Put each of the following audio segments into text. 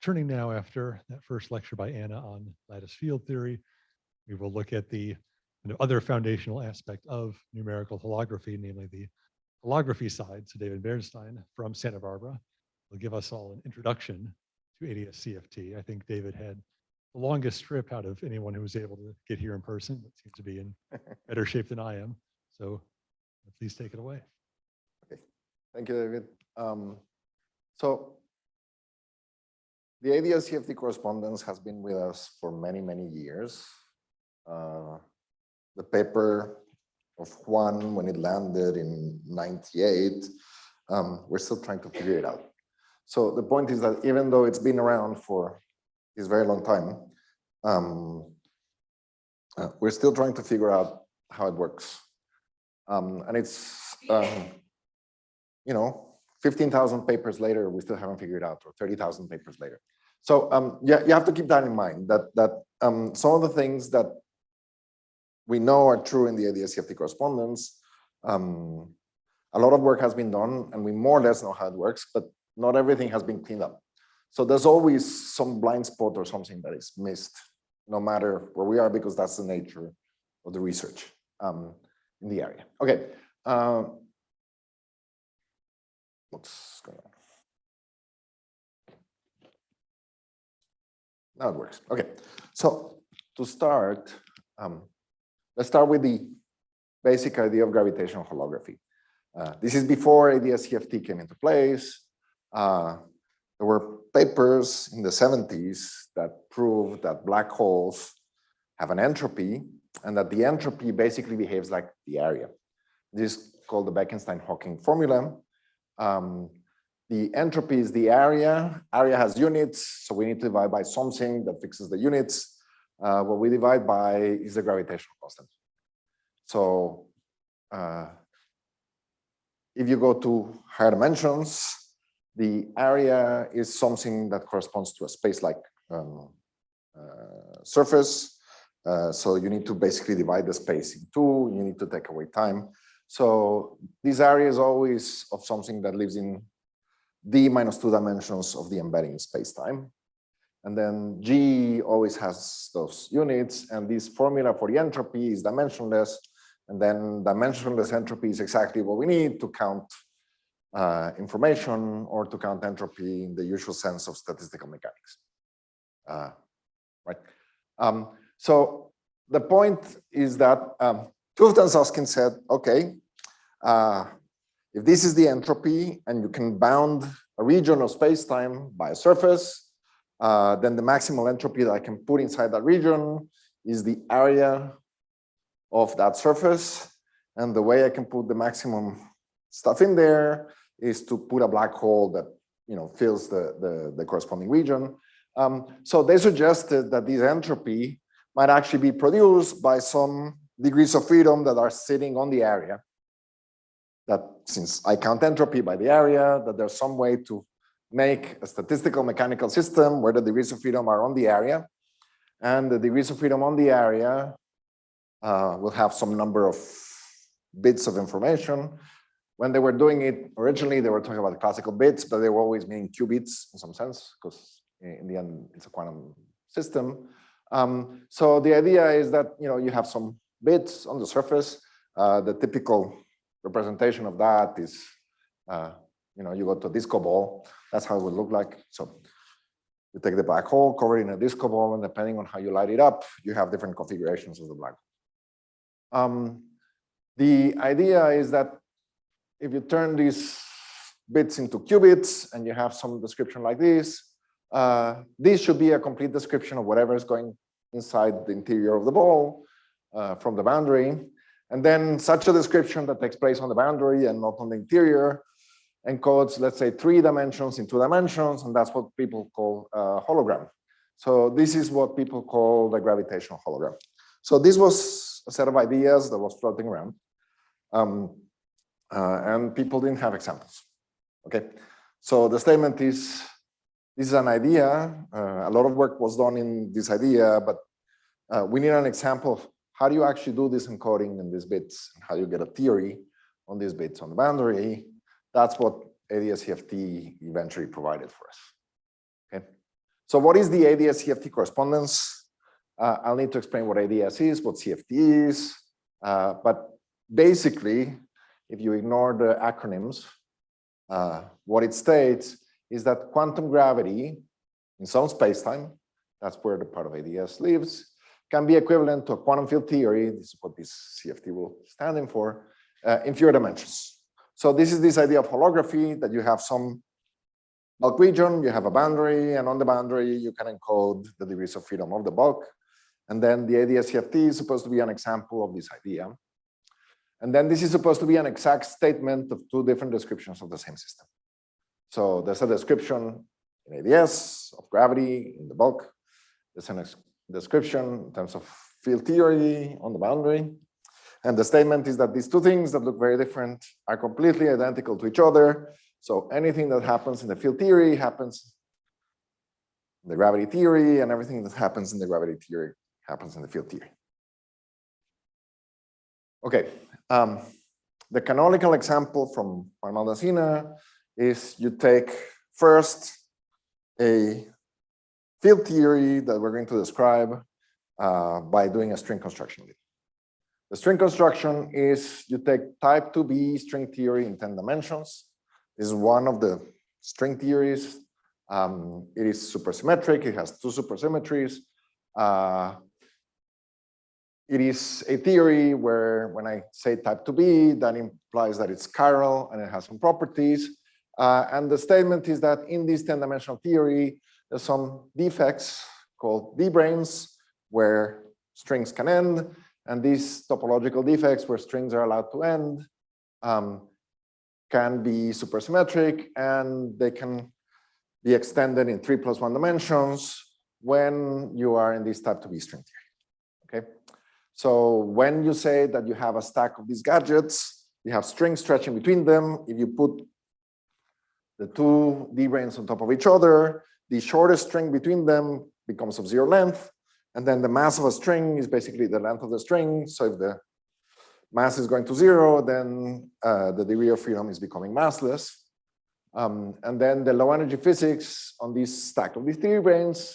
Turning now after that first lecture by Anna on lattice field theory, we will look at the other foundational aspect of numerical holography, namely the holography side. So David Berenstein from Santa Barbara will give us all an introduction to Adscft. I think David had the longest trip out of anyone who was able to get here in person, but seems to be in better shape than I am. So please take it away. Okay, thank you, David. So the Adscft correspondence has been with us for many, many years. The paper of Juan, when it landed in '98, we're still trying to figure it out. So the point is that even though it's been around for this very long time, we're still trying to figure out how it works. And it's, 15,000 papers later, we still haven't figured it out, or 30,000 papers later. So yeah, you have to keep that in mind, that some of the things that we know are true in the Adscft correspondence, a lot of work has been done, and we more or less know how it works, but not everything has been cleaned up. So there's always some blind spot or something that is missed, no matter where we are, because that's the nature of the research in the area. Okay. What's going on? Now it works. Okay. So to start, let's start with the basic idea of gravitational holography. This is before Adscft came into place. There were papers in the 70s that proved that black holes have an entropy, and that the entropy basically behaves like the area. This is called the Berenstein-Hawking formula. The entropy is the area. Area has units, so we need to divide by something that fixes the units. What we divide by is the gravitational constant. So if you go to higher dimensions, the area is something that corresponds to a space-like surface. So you need to basically divide the space in two. You need to take away time. So this area is always of something that lives in d minus 2 dimensions of the embedding space-time. And then G always has those units, and this formula for the entropy is dimensionless. And then dimensionless entropy is exactly what we need to count information, or to count entropy in the usual sense of statistical mechanics. Right. So the point is that Tuften-Susskind said, okay, if this is the entropy and you can bound a region of space-time by a surface, then the maximal entropy that I can put inside that region is the area of that surface. And the way I can put the maximum stuff in there is to put a black hole that fills the corresponding region. So they suggested that this entropy might actually be produced by some degrees of freedom that are sitting on the area. That since I count entropy by the area, that there's some way to make a statistical mechanical system where the degrees of freedom are on the area. And the degrees of freedom on the area will have some number of bits of information. When they were doing it originally, they were talking about classical bits, but they were always meaning qubits in some sense, because in the end, it's a quantum system. So the idea is that you have some bits on the surface. The typical representation of that is, you go to a disco ball. That's how it would look like. So you take the black hole, cover it in a disco ball, and depending on how you light it up, you have different configurations of the black hole. The idea is that if you turn these bits into qubits and you have some description like this should be a complete description of whatever is going inside the interior of the ball from the boundary. And then such a description that takes place on the boundary and not on the interior encodes, let's say, 3 dimensions in 2 dimensions, and that's what people call a hologram. So this is what people call the gravitational hologram. So this was a set of ideas that was floating around, and people didn't have examples. Okay, so the statement is, this is an idea. A lot of work was done in this idea, but we need an example of how do you actually do this encoding in these bits, and how you get a theory on these bits on the boundary. That's what Adscft eventually provided for us. Okay, So what is the AdS-CFT correspondence? I'll need to explain what AdS is, what CFT is, but basically, if you ignore the acronyms, what it states is that quantum gravity in some spacetime, that's where the part of AdS lives, can be equivalent to a quantum field theory. This is what this CFT will stand in for, in fewer dimensions. So this is this idea of holography, that you have some bulk region, you have a boundary, and on the boundary, you can encode the degrees of freedom of the bulk. And then the AdS-CFT is supposed to be an example of this idea. And then this is supposed to be an exact statement of two different descriptions of the same system. So there's a description in AdS of gravity in the bulk. There's a description in terms of field theory on the boundary. And the statement is that these two things that look very different are completely identical to each other. So anything that happens in the field theory happens in the gravity theory, and everything that happens in the gravity theory happens in the field theory. Okay, the canonical example from Maldacena is you take first a field theory that we're going to describe by doing a string construction. The string construction is you take type 2B string theory in 10 dimensions. This is one of the string theories. It is supersymmetric. It has two supersymmetries. It is a theory where when I say type 2B, that implies that it's chiral and it has some properties. And the statement is that in this 10-dimensional theory, there's some defects called D-branes where strings can end. And these topological defects where strings are allowed to end can be supersymmetric, and they can be extended in 3+1 dimensions when you are in this type 2B string theory. Okay, so when you say that you have a stack of these gadgets, you have strings stretching between them. If you put the two D-branes on top of each other, the shortest string between them becomes of 0 length. And then the mass of a string is basically the length of the string. So if the mass is going to 0, then the degree of freedom is becoming massless. And then the low energy physics on this stack of these D-branes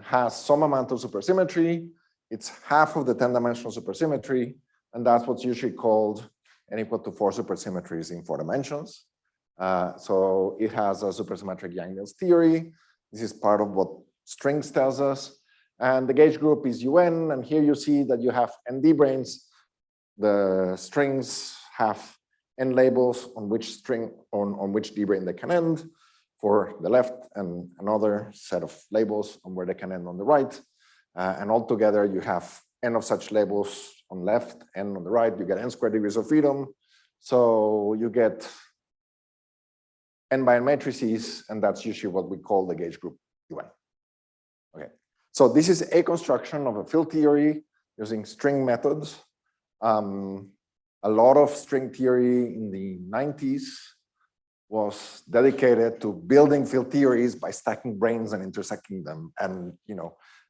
has some amount of supersymmetry. It's half of the 10-dimensional supersymmetry. And that's what's usually called n equal to 4 supersymmetries in 4 dimensions. So it has a supersymmetric Yang-Mills theory. This is part of what strings tells us. And the gauge group is UN, and here you see that you have n D-branes. The strings have n labels on which string, on which D-brane they can end for the left, and another set of labels on where they can end on the right. And altogether, you have n of such labels on left, n on the right. You get n squared degrees of freedom. So you get n by n matrices, and that's usually what we call the gauge group UN. Okay. So this is a construction of a field theory using string methods. A lot of string theory in the 90s was dedicated to building field theories by stacking branes and intersecting them. And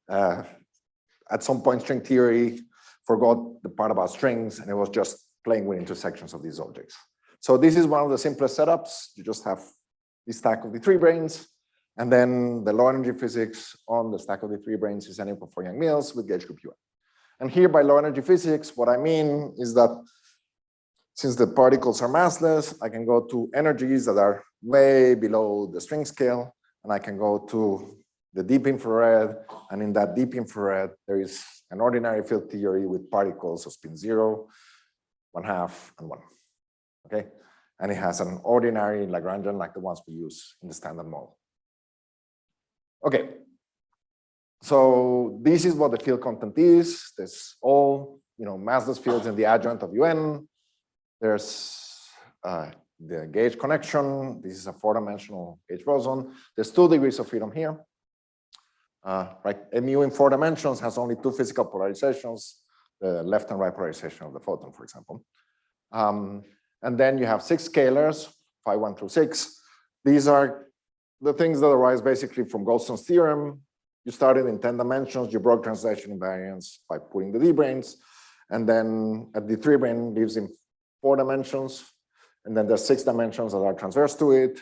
at some point, string theory forgot the part about strings, and it was just playing with intersections of these objects. So this is one of the simplest setups. You just have this stack of the 3 branes. And then the low energy physics on the stack of the 3 branes is n equal 4 Yang-Mills with gauge group UN. And here by low energy physics, what I mean is that since the particles are massless, I can go to energies that are way below the string scale, and I can go to the deep infrared. And in that deep infrared, there is an ordinary field theory with particles of spin 0, 1/2, and 1. Okay, and it has an ordinary Lagrangian like the ones we use in the standard model. Okay, so this is what the field content is. There's all massless fields in the adjoint of UN. There's the gauge connection. This is a 4-dimensional gauge boson. There's 2 degrees of freedom here. Right, a mu in 4 dimensions has only 2 physical polarizations, the left and right polarization of the photon, for example. And then you have 6 scalars, phi 1 through 6. These are the things that arise basically from Goldstone's theorem. You started in 10 dimensions, you broke translation invariance by putting the D-branes, and then the 3-brane lives in 4 dimensions, and then there's 6 dimensions that are transverse to it.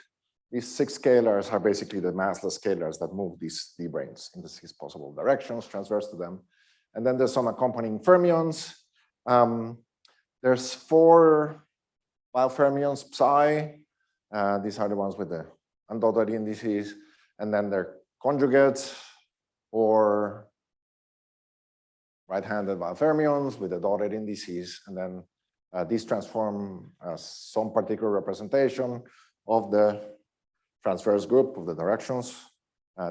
these 6 scalars are basically the massless scalars that move these d branes in the 6 possible directions transverse to them. And then there's some accompanying fermions. There's 4 biofermions psi. These are the ones with the undotted indices. And then they're conjugates or right-handed biofermions with the dotted indices. And then these transform as some particular representation of the transverse group of the directions.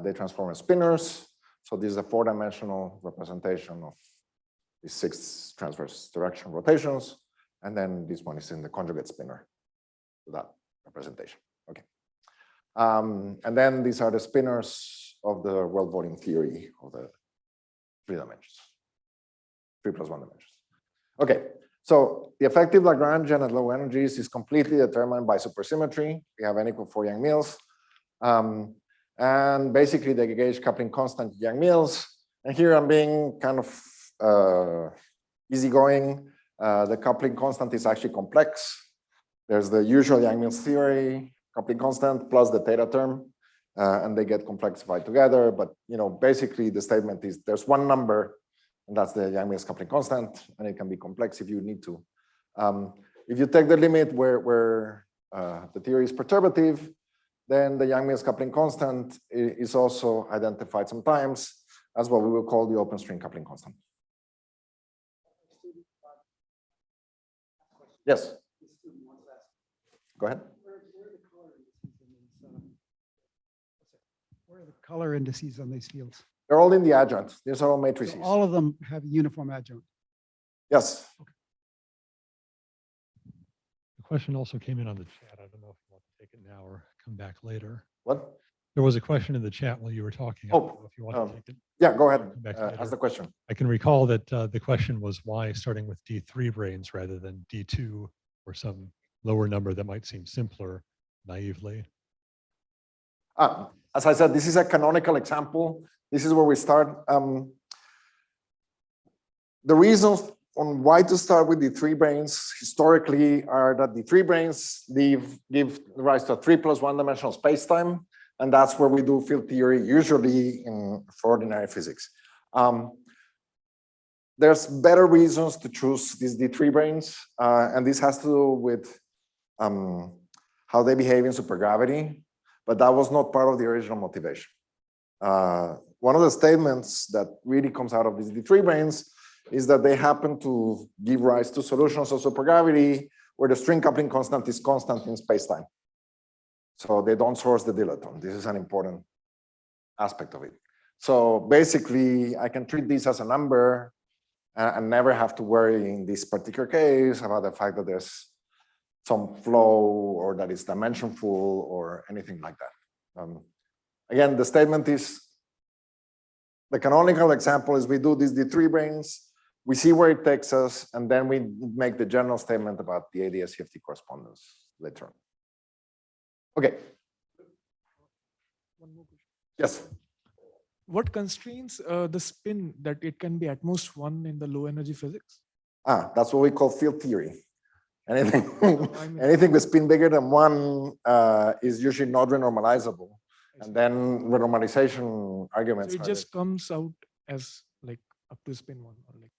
They transform as spinors. So this is a 4-dimensional representation of these 6 transverse direction rotations. And then this one is in the conjugate spinor to that representation. Okay. And then these are the spinors of the world volume theory of the 3 dimensions, 3 + 1 dimensions. Okay. So the effective Lagrangian at low energies is completely determined by supersymmetry. We have n equal 4 Yang-Mills. And basically they gauge coupling constant Yang-Mills. And here I'm being kind of easygoing. The coupling constant is actually complex. There's the usual Yang-Mills theory, coupling constant plus the theta term, and they get complexified together. But basically the statement is there's one number, and that's the Yang-Mills coupling constant, and it can be complex if you need to. If you take the limit where the theory is perturbative, then the Yang-Mills coupling constant is also identified sometimes as what we will call the open string coupling constant. Yes. Go ahead. Where are the color indices on these fields? They're all in the adjoint. These are all matrices. So all of them have uniform adjoint. Yes. Okay. The question also came in on the chat. I don't know if you want to take it now or come back later. What? There was a question in the chat while you were talking. I don't know if you want to take it. Yeah, go ahead. Come back Ask later. the question. I can recall that the question was why starting with D3 branes rather than D2 or some lower number that might seem simpler naively. As I said, this is a canonical example. This is where we start. The reasons on why to start with D3 branes historically are that D3 branes give rise to a 3 + 1 dimensional spacetime. And that's where we do field theory, usually for ordinary physics. There's better reasons to choose these D3 branes, and this has to do with how they behave in supergravity, but that was not part of the original motivation. One of the statements that really comes out of these D3 branes is that they happen to give rise to solutions of supergravity where the string coupling constant is constant in spacetime. So they don't source the dilaton. This is an important aspect of it. So basically, I can treat this as a number and never have to worry in this particular case about the fact that there's some flow or that it's dimensionful or anything like that. Again, the statement is, the canonical example is we do these D3 branes, we see where it takes us, and then we make the general statement about the Adscft correspondence later on. Okay. One more question. Yes. What constrains the spin that it can be at most 1 in the low energy physics? That's what we call field theory. Anything, I mean, anything with spin bigger than 1 is usually not renormalizable. And then renormalization arguments. So it just comes out as like up to spin 1 or like.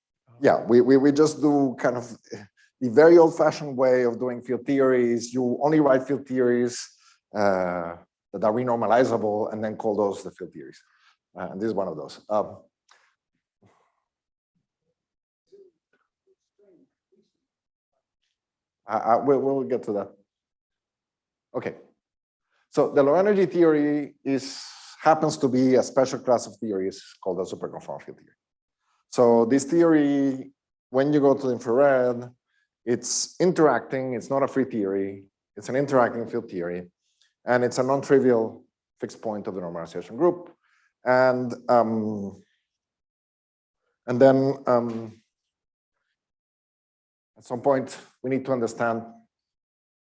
Yeah, we just do kind of the very old-fashioned way of doing field theories. You only write field theories that are renormalizable and then call those the field theories. And this is one of those. We'll get to that. Okay. So the low energy theory happens to be a special class of theories called the superconformal field theory. So this theory, when you go to the infrared, it's interacting. It's not a free theory. It's an interacting field theory. And it's a non-trivial fixed point of the normalization group. And then at some point, we need to understand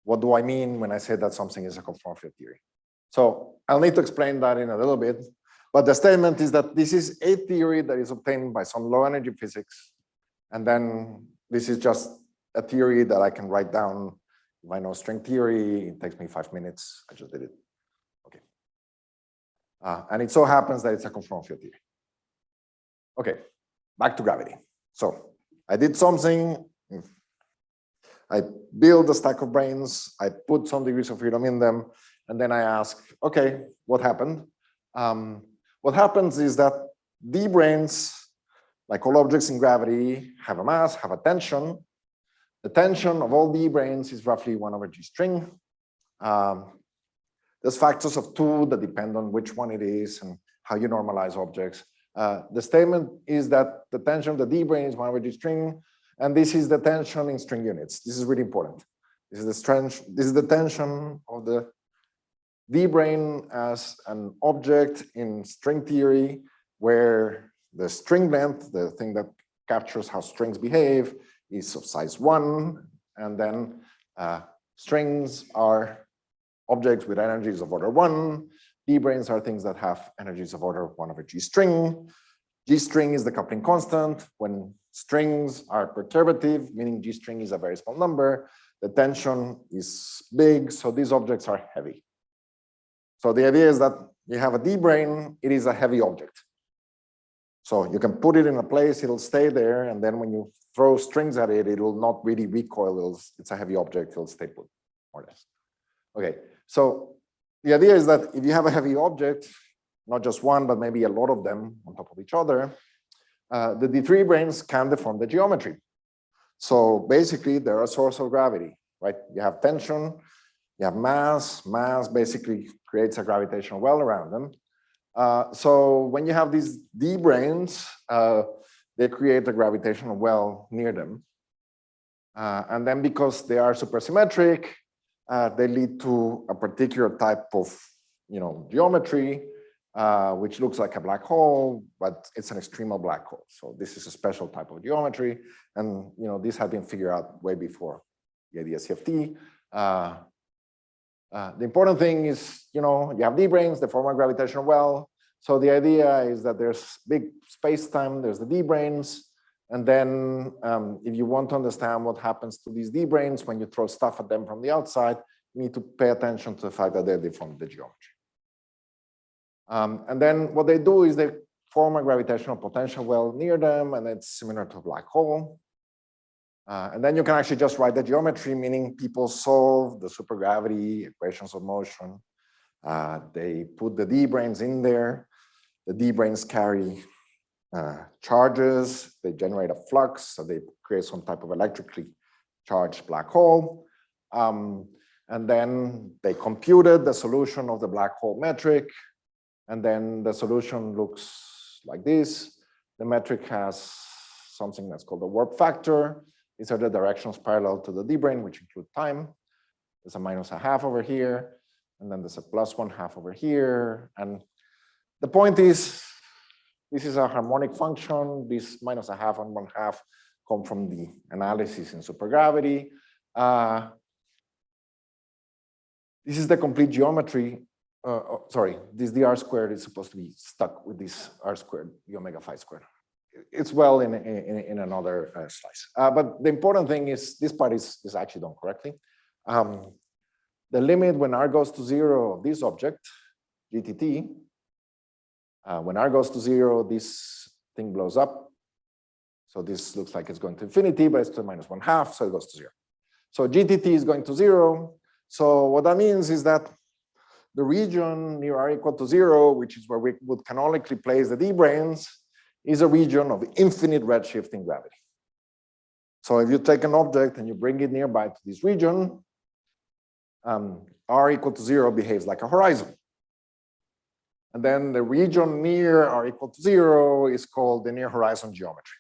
what do I mean when I say that something is a conformal field theory. So I'll need to explain that in a little bit. But the statement is that this is a theory that is obtained by some low energy physics. And then this is just a theory that I can write down. If I know string theory, it takes me 5 minutes. I just did it. And it so happens that it's a conformal field theory. Okay, back to gravity. So I did something. I build a stack of brains. I put some degrees of freedom in them. And then I ask, okay, what happened? What happens is that D brains, like all objects in gravity, have a mass, have a tension. The tension of all D brains is roughly 1/G string. There's factors of 2 that depend on which one it is and how you normalize objects. The statement is that the tension of the D brane is 1/G string, and this is the tension in string units. This is really important. This is the tension of the D brane as an object in string theory, where the string length, the thing that captures how strings behave, is of size 1, and then strings are objects with energies of order 1. D branes are things that have energies of order 1/G string. G string is the coupling constant. When strings are perturbative, meaning G string is a very small number, the tension is big, so these objects are heavy. So the idea is that you have a D brane, it is a heavy object. So you can put it in a place, it'll stay there, and then when you throw strings at it, it will not really recoil. It's a heavy object, it'll stay put, more or less. Okay, so the idea is that if you have a heavy object, not just one, but maybe a lot of them on top of each other, the D3 branes can deform the geometry. So basically, they're a source of gravity, right? You have tension, you have mass. Mass basically creates a gravitational well around them. So when you have these D branes, they create a gravitational well near them. And then because they are supersymmetric, they lead to a particular type of geometry, which looks like a black hole, but it's an extremal black hole. So this is a special type of geometry. And this had been figured out way before the Adscft. The important thing is, you have D branes, they form a gravitational well. So the idea is that there's big space-time, there's the D branes. And then if you want to understand what happens to these D branes when you throw stuff at them from the outside, you need to pay attention to the fact that they deform the geometry. And then what they do is they form a gravitational potential well near them, and it's similar to a black hole. And then you can actually just write the geometry, meaning people solve the supergravity equations of motion. They put the D branes in there. The D branes carry charges. They generate a flux, so they create some type of electrically charged black hole. And then they computed the solution of the black hole metric. And then the solution looks like this. The metric has something that's called the warp factor. These are the directions parallel to the D brane, which include time. There's a -1/2 over here, and then there's a +1/2 over here. And the point is, this is a harmonic function. This -1/2 and 1/2 come from the analysis in supergravity. This is the complete geometry. Sorry, this dr squared is supposed to be stuck with this r squared, the omega phi squared. It's well in another slice. But the important thing is this part is actually done correctly. The limit when r goes to 0 of this object, GTT, when r goes to 0, this thing blows up. So this looks like it's going to infinity, but it's to -1/2, so it goes to 0. So GTT is going to 0. So what that means is that the region near r equal to 0, which is where we would canonically place the D branes, is a region of infinite redshift in gravity. So if you take an object and you bring it nearby to this region, r equal to 0 behaves like a horizon. And then the region near r equal to 0 is called the near horizon geometry.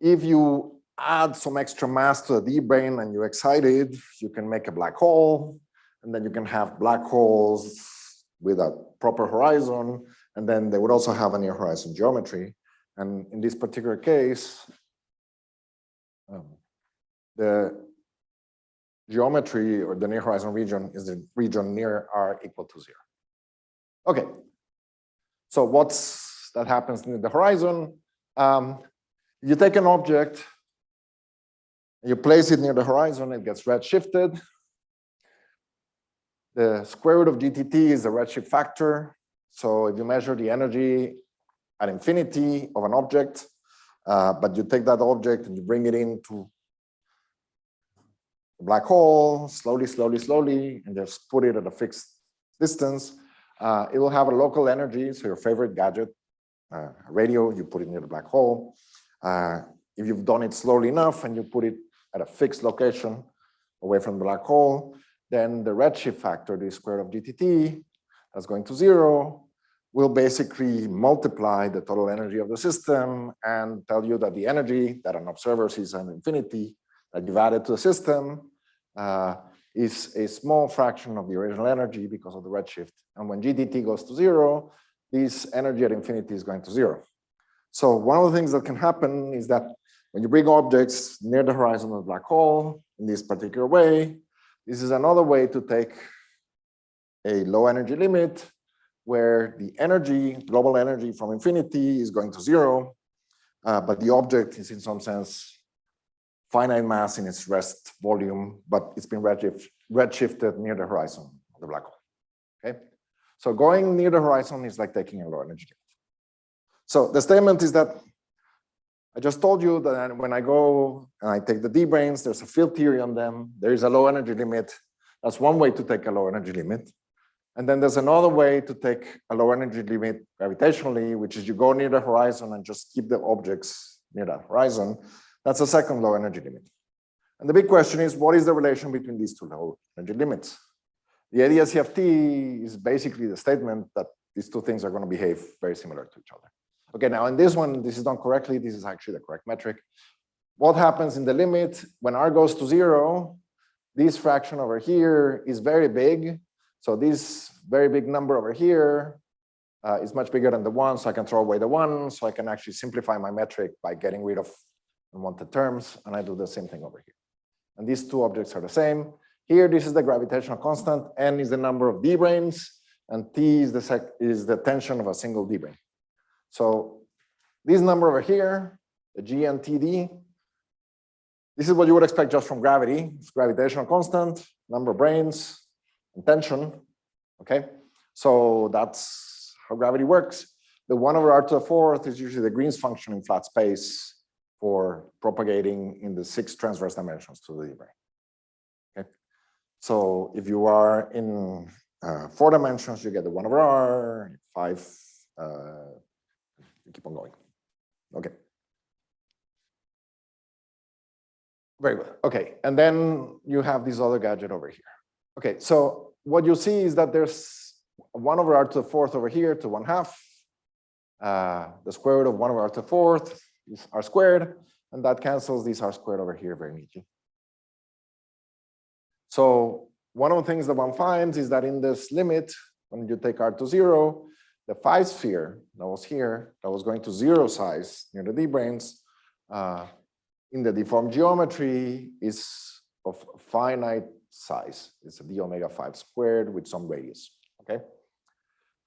If you add some extra mass to the D brane and you excite it, you can make a black hole, and then you can have black holes with a proper horizon, and then they would also have a near horizon geometry. And in this particular case, the geometry or the near horizon region is the region near r equal to 0. Okay, so what's that happens near the horizon? You take an object, you place it near the horizon, it gets redshifted. The square root of GTT is the redshift factor. So if you measure the energy at infinity of an object, but you take that object and you bring it into a black hole, slowly, slowly, slowly, and just put it at a fixed distance, it will have a local energy. So your favorite gadget, a radio, you put it near the black hole. If you've done it slowly enough and you put it at a fixed location away from the black hole, then the redshift factor, the square root of GTT, that's going to 0, will basically multiply the total energy of the system and tell you that the energy that an observer sees at infinity that you've added to the system is a small fraction of the original energy because of the redshift. And when GTT goes to 0, this energy at infinity is going to 0. So one of the things that can happen is that when you bring objects near the horizon of the black hole in this particular way, this is another way to take a low energy limit where the energy, global energy from infinity is going to 0, but the object is in some sense finite mass in its rest volume, but it's been redshifted near the horizon of the black hole. Okay, so going near the horizon is like taking a low energy limit. So the statement is that I just told you that when I go and I take the D branes, there's a field theory on them. There is a low energy limit. That's one way to take a low energy limit. And then there's another way to take a low energy limit gravitationally, which is you go near the horizon and just keep the objects near that horizon. That's a second low energy limit. And the big question is, what is the relation between these two low energy limits? The Adscft is basically the statement that these two things are going to behave very similar to each other. Okay, now in this one, this is done correctly. This is actually the correct metric. What happens in the limit when R goes to 0? This fraction over here is very big. So this very big number over here is much bigger than the 1. So I can throw away the 1. So I can actually simplify my metric by getting rid of unwanted terms. And I do the same thing over here. And these two objects are the same. Here, this is the gravitational constant. N is the number of D branes. And T is the tension of a single D brane. So this number over here, the GNTD, this is what you would expect just from gravity. It's gravitational constant, number of branes, and tension. Okay, so that's how gravity works. The 1 over R to the 4th is usually the Green's function in flat space for propagating in the 6 transverse dimensions to the D brane. Okay, so if you are in 4 dimensions, you get the 1 over R, 5. Keep on going. Okay. Very good. Okay, and then you have this other gadget over here. Okay, so what you see is that there's 1 over R to the 4th over here to 1/2. The square root of 1 over R to the 4th is R squared, and that cancels this R squared over here very neatly. So one of the things that one finds is that in this limit, when you take R to 0, the phi sphere that was here, that was going to 0 size near the D branes, in the deformed geometry is of finite size. It's a d omega 5 squared with some radius. Okay.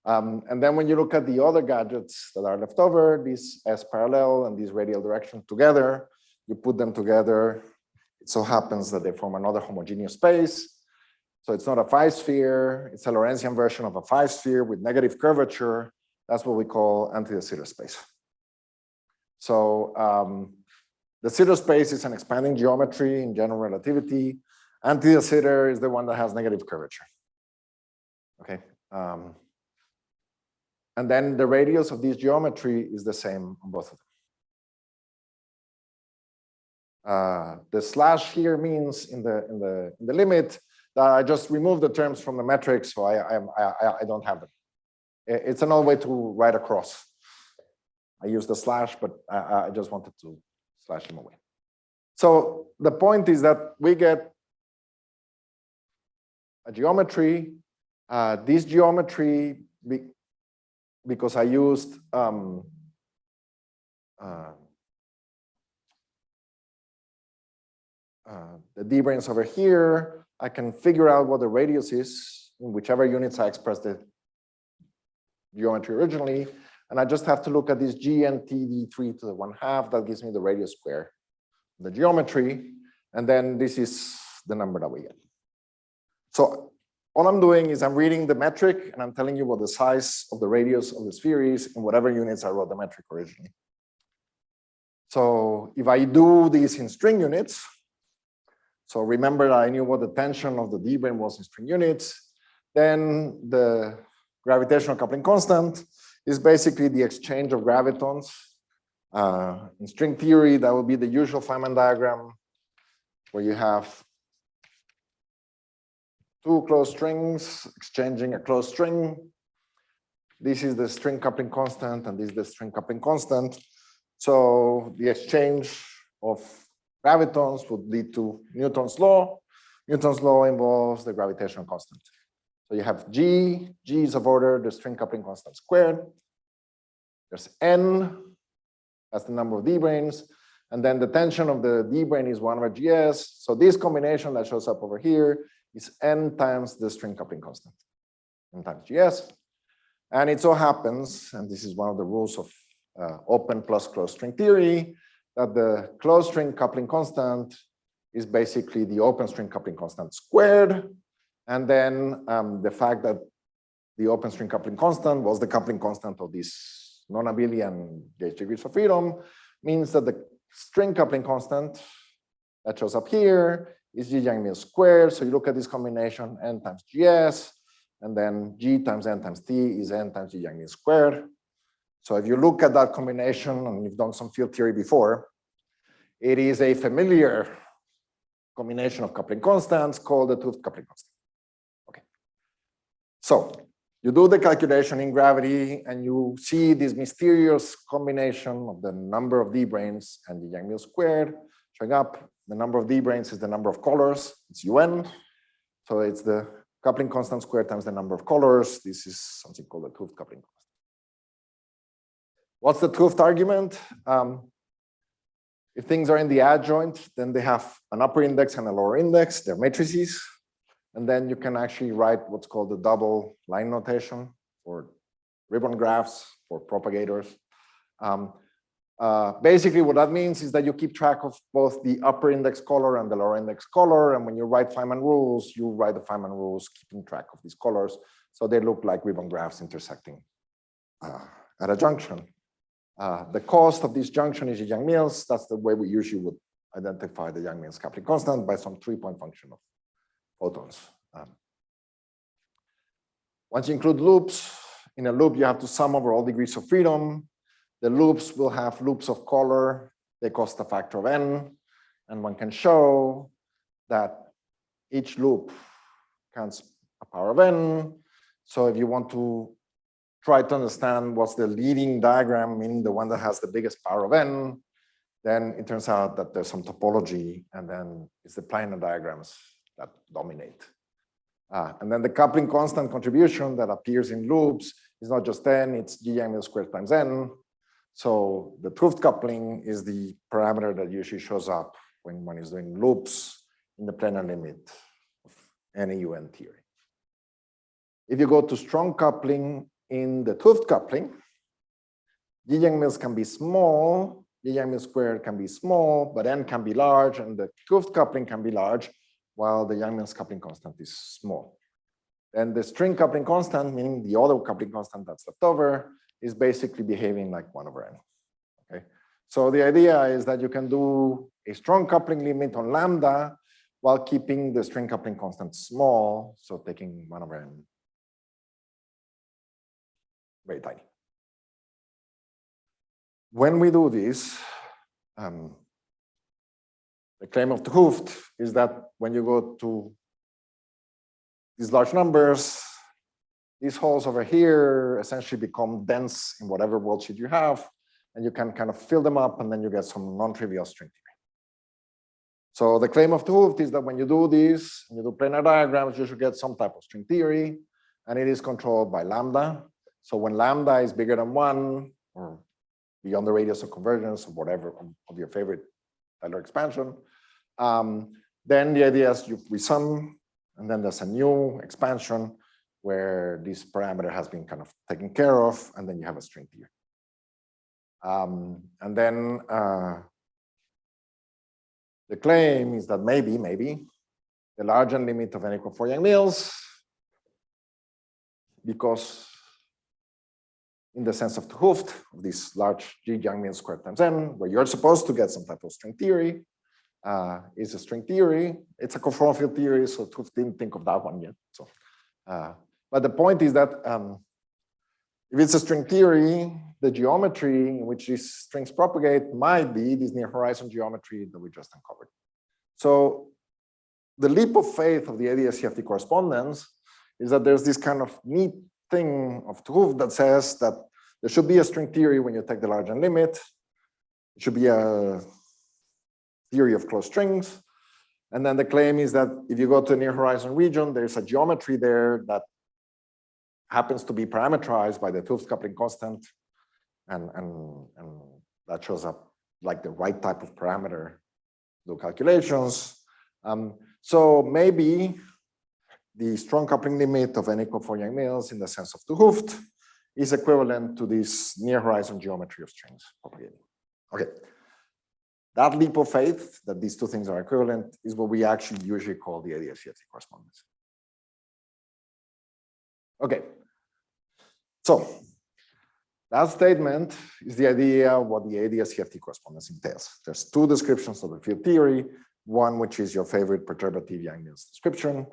And then when you look at the other gadgets that are left over, these S parallel and these radial direction together, you put them together. It so happens that they form another homogeneous space. So it's not a phi sphere, it's a Lorentzian version of a phi sphere with negative curvature. That's what we call anti-de Sitter space. So the Sitter space is an expanding geometry in general relativity. Anti-de Sitter is the one that has negative curvature. Okay. And then the radius of this geometry is the same on both of them. The slash here means in the limit that I just removed the terms from the metric, so I don't have them. It's another way to write across. I use the slash, but I just wanted to slash them away. So the point is that we get a geometry. This geometry, because I used the D branes over here, I can figure out what the radius is in whichever units I expressed the geometry originally. And I just have to look at this GNTD3 to the 1/2. That gives me the radius square, the geometry. And then this is the number that we get. So all I'm doing is I'm reading the metric and I'm telling you what the size of the radius of the sphere is in whatever units I wrote the metric originally. So if I do this in string units, so remember I knew what the tension of the D brane was in string units, then the gravitational coupling constant is basically the exchange of gravitons. In string theory, that would be the usual Feynman diagram where you have two closed strings exchanging a closed string. This is the string coupling constant, and this is the string coupling constant. So the exchange of gravitons would lead to Newton's law. Newton's law involves the gravitational constant. So you have G. G is of order the string coupling constant squared. There's N. That's the number of D branes. And then the tension of the D brane is 1 over GS. So this combination that shows up over here is N times the string coupling constant, N times GS. And it so happens, and this is one of the rules of open plus closed string theory, that the closed string coupling constant is basically the open string coupling constant squared. And then the fact that the open string coupling constant was the coupling constant of these non-abelian gauge degrees of freedom means that the string coupling constant that shows up here is G Yang-Mills squared. So you look at this combination, N times GS, and then G times N times T is N times G Yang-Mills squared. So if you look at that combination, and you've done some field theory before, it is a familiar combination of coupling constants called the 't Hooft coupling constant. Okay. So you do the calculation in gravity, and you see this mysterious combination of the number of D branes and the Yang-Mills squared showing up. The number of D branes is the number of colors. It's UN. So it's the coupling constant squared times the number of colors. This is something called the 't Hooft coupling constant. What's the 't Hooft argument? If things are in the adjoint, then they have an upper index and a lower index. They're matrices. And then you can actually write what's called the double line notation for ribbon graphs, for propagators. Basically, what that means is that you keep track of both the upper index color and the lower index color. And when you write Feynman rules, you write the Feynman rules keeping track of these colors. So they look like ribbon graphs intersecting at a junction. The cost of this junction is Yang-Mills. That's the way we usually would identify the Yang-Mills coupling constant by some 3-point function of photons. Once you include loops, in a loop, you have to sum over all degrees of freedom. The loops will have loops of color. They cost a factor of n. And one can show that each loop counts a power of n. So if you want to try to understand what's the leading diagram, meaning the one that has the biggest power of n, then it turns out that there's some topology, and then it's the planar diagrams that dominate. And then the coupling constant contribution that appears in loops is not just n, it's G Yang-Mills squared times n. So the 't Hooft coupling is the parameter that usually shows up when one is doing loops in the planar limit of any UN theory. If you go to strong coupling in the 't Hooft coupling, G Yang-Mills can be small, G Yang-Mills squared can be small, but n can be large, and the 't Hooft coupling can be large, while the Yang-Mills coupling constant is small. And the string coupling constant, meaning the other coupling constant that's left over, is basically behaving like 1 over n. Okay, so the idea is that you can do a strong coupling limit on lambda while keeping the string coupling constant small, so taking 1 over n very tiny. When we do this, the claim of 't Hooft is that when you go to these large numbers, these holes over here essentially become dense in whatever worldsheet you have, and you can kind of fill them up, and then you get some non-trivial string theory. So the claim of 't Hooft is that when you do this, and you do planar diagrams, you should get some type of string theory, and it is controlled by lambda. So when lambda is bigger than 1, or beyond the radius of convergence, or whatever of your favorite Taylor expansion, then the idea is we sum, and then there's a new expansion where this parameter has been kind of taken care of, and then you have a string theory. And then the claim is that maybe the large n limit of n equal 4 Yang-Mills because in the sense of the Hooft, of this large G Young mean squared times n, where you're supposed to get some type of string theory, is a string theory. It's a conformal field theory, so Hooft didn't think of that one yet. So, but the point is that if it's a string theory, the geometry in which these strings propagate might be this near horizon geometry that we just uncovered. So the leap of faith of the AdS-Cft correspondence is that there's this kind of neat thing of Hooft that says that there should be a string theory when you take the large n limit. It should be a theory of closed strings. And then the claim is that if you go to a near horizon region, there's a geometry there that happens to be parameterized by the Hooft coupling constant. And that shows up like the right type of parameter to do calculations. So maybe the strong coupling limit of n equal 4 Young mills in the sense of the Hooft is equivalent to this near horizon geometry of strings propagating. Okay. That leap of faith that these two things are equivalent is what we actually usually call the AdS-Cft correspondence. Okay. So that statement is the idea of what the AdS-Cft correspondence entails. There's two descriptions of the field theory, one which is your favorite perturbative Yang-Mills description,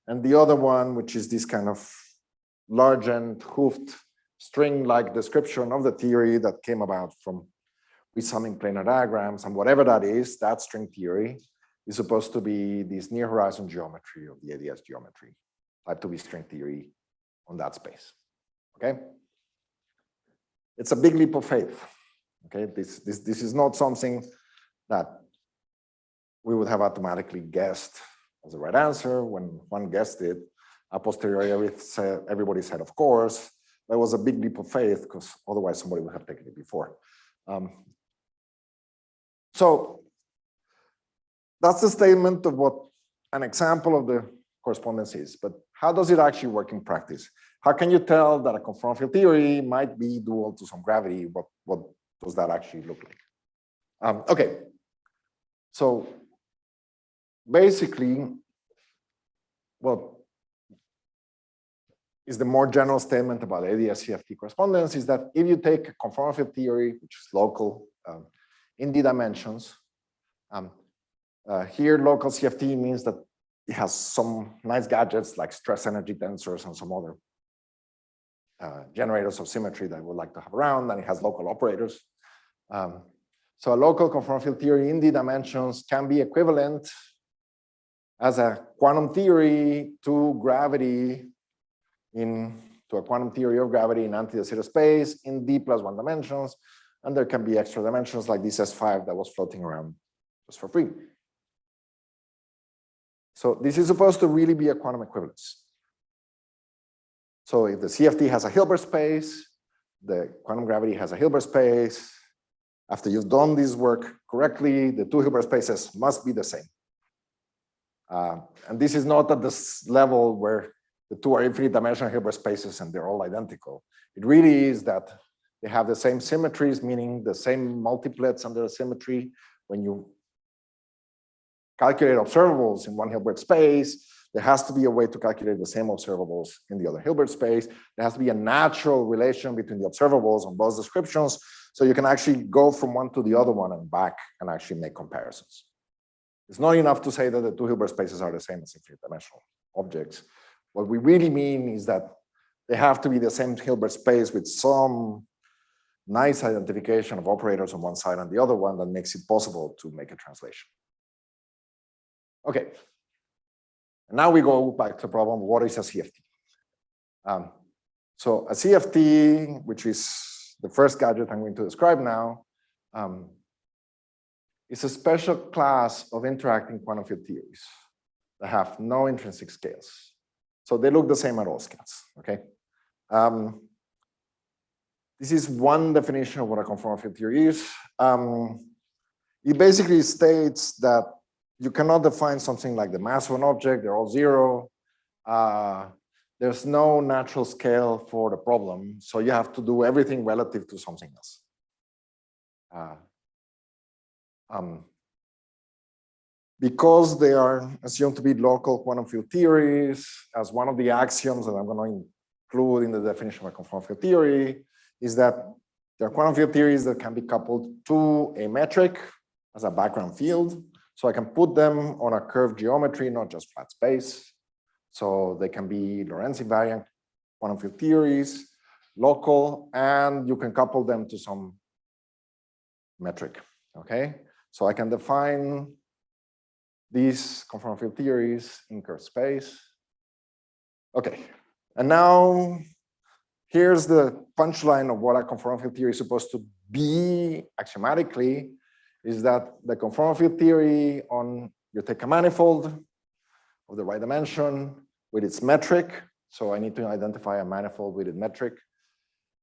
and the other one which is this kind of large and Hooft string-like description of the theory that came about from resumming planar diagrams, and whatever that is, that string theory is supposed to be this near horizon geometry of the AdS geometry, type 2B string theory on that space. Okay, it's a big leap of faith. Okay, this is not something that we would have automatically guessed as the right answer. When one guessed it, a posteriori everybody said, of course. That was a big leap of faith because otherwise somebody would have taken it before. So that's the statement of what an example of the correspondence is. But how does it actually work in practice? How can you tell that a conformal field theory might be dual to some gravity? What does that actually look like? Okay, so basically, what is the more general statement about AdS-Cft correspondence is that if you take a conformal field theory, which is local in d dimensions, here local CFT means that it has some nice gadgets like stress energy tensors and some other generators of symmetry that I would like to have around, and it has local operators. So a local conformal field theory in d dimensions can be equivalent as a quantum theory to gravity to a quantum theory of gravity in anti-de Sitter space in d+1 dimensions, and there can be extra dimensions like this S5 that was floating around just for free. So this is supposed to really be a quantum equivalence. So if the CFT has a Hilbert space, the quantum gravity has a Hilbert space. After you've done this work correctly, the two Hilbert spaces must be the same. And this is not at this level where the two are infinite dimensional Hilbert spaces and they're all identical. It really is that they have the same symmetries, meaning the same multiplets under the symmetry. When you calculate observables in one Hilbert space, there has to be a way to calculate the same observables in the other Hilbert space. There has to be a natural relation between the observables on both descriptions, so you can actually go from one to the other one and back and actually make comparisons. It's not enough to say that the two Hilbert spaces are the same as infinite dimensional objects. What we really mean is that they have to be the same Hilbert space with some nice identification of operators on one side and the other one that makes it possible to make a translation. Okay. And now we go back to the problem, what is a CFT? So a CFT, which is the first gadget I'm going to describe now, is a special class of interacting quantum field theories that have no intrinsic scales. So they look the same at all scales, okay? This is one definition of what a conformal field theory is. It basically states that you cannot define something like the mass of an object, they're all zero. There's no natural scale for the problem, so you have to do everything relative to something else. Because they are assumed to be local quantum field theories, as one of the axioms that I'm going to include in the definition of a conformal field theory is that there are quantum field theories that can be coupled to a metric as a background field. So I can put them on a curved geometry, not just flat space. So they can be Lorentz invariant quantum field theories, local, and you can couple them to some metric, okay? So I can define these conformal field theories in curved space. Okay, and now here's the punchline of what a conformal field theory is supposed to be axiomatically, is that the conformal field theory on, you take a manifold of the right dimension with its metric. So I need to identify a manifold with its metric.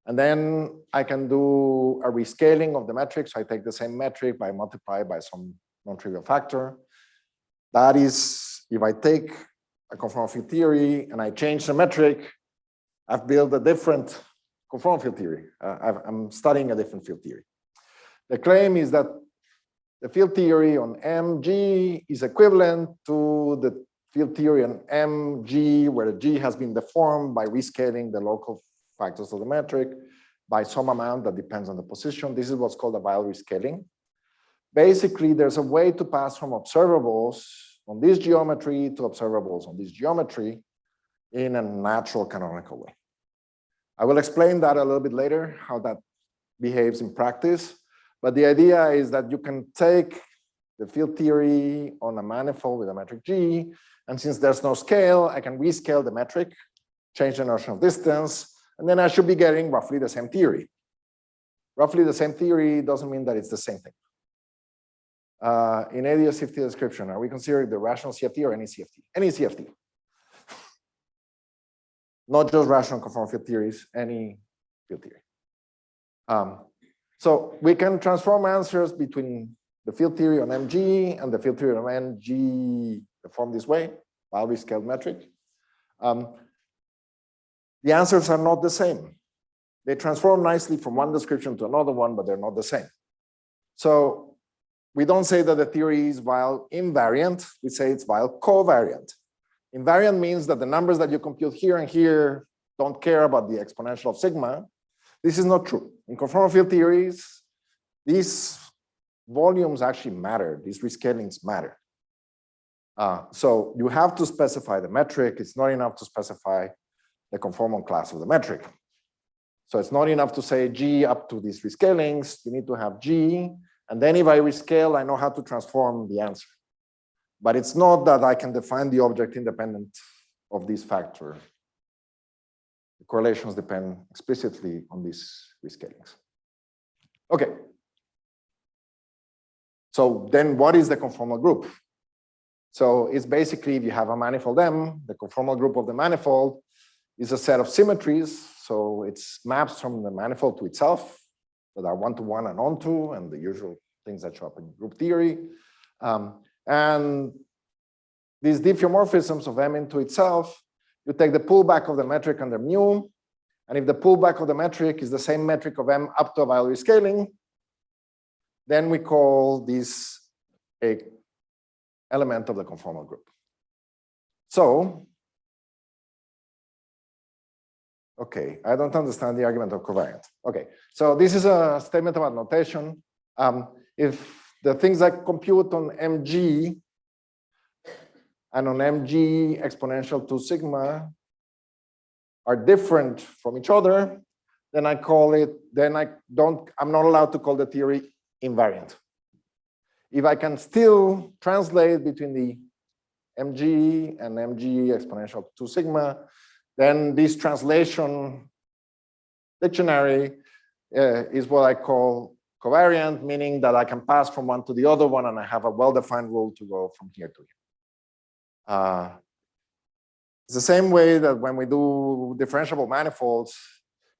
And then I can do a rescaling of the metric. So I take the same metric by multiply by some non-trivial factor. That is, if I take a conformal field theory and I change the metric, I've built a different conformal field theory. I'm studying a different field theory. The claim is that the field theory on MG is equivalent to the field theory on MG, where the G has been deformed by rescaling the local factors of the metric by some amount that depends on the position. This is what's called a Weil rescaling. Basically, there's a way to pass from observables on this geometry to observables on this geometry in a natural canonical way. I will explain that a little bit later, how that behaves in practice. But the idea is that you can take the field theory on a manifold with a metric G, and since there's no scale, I can rescale the metric, change the notion of distance, and then I should be getting roughly the same theory. Roughly the same theory doesn't mean that it's the same thing. In AdS CFT description, are we considering the rational CFT or any CFT? Any CFT. Not just rational conformal field theories, any field theory. So we can transform answers between the field theory on MG and the field theory on NG formed this way, Weil rescaled metric. The answers are not the same. They transform nicely from one description to another one, but they're not the same. So we don't say that the theory is Weil invariant, we say it's Weil covariant. Invariant means that the numbers that you compute here and here don't care about the exponential of sigma. This is not true. In conformal field theories, these volumes actually matter, these rescalings matter. So you have to specify the metric. It's not enough to specify the conformal class of the metric. So it's not enough to say G up to these rescalings. You need to have G. And then if I rescale, I know how to transform the answer. But it's not that I can define the object independent of this factor. The correlations depend explicitly on these rescalings. Okay. So then what is the conformal group? So it's basically, if you have a manifold M, the conformal group of the manifold is a set of symmetries. So it's maps from the manifold to itself that are one-to-one and onto, and the usual things that show up in group theory. And these diffeomorphisms of M into itself, you take the pullback of the metric under mu, and if the pullback of the metric is the same metric of M up to a Weil rescaling, then we call this a element of the conformal group. So, okay, I don't understand the argument of covariant. Okay, so this is a statement about notation. If the things I compute on MG and on MG exponential to sigma are different from each other, then I call it, I'm not allowed to call the theory invariant. If I can still translate between the MG and MG exponential to sigma, then this translation dictionary is what I call covariant, meaning that I can pass from one to the other one and I have a well-defined rule to go from here to here. It's the same way that when we do differentiable manifolds,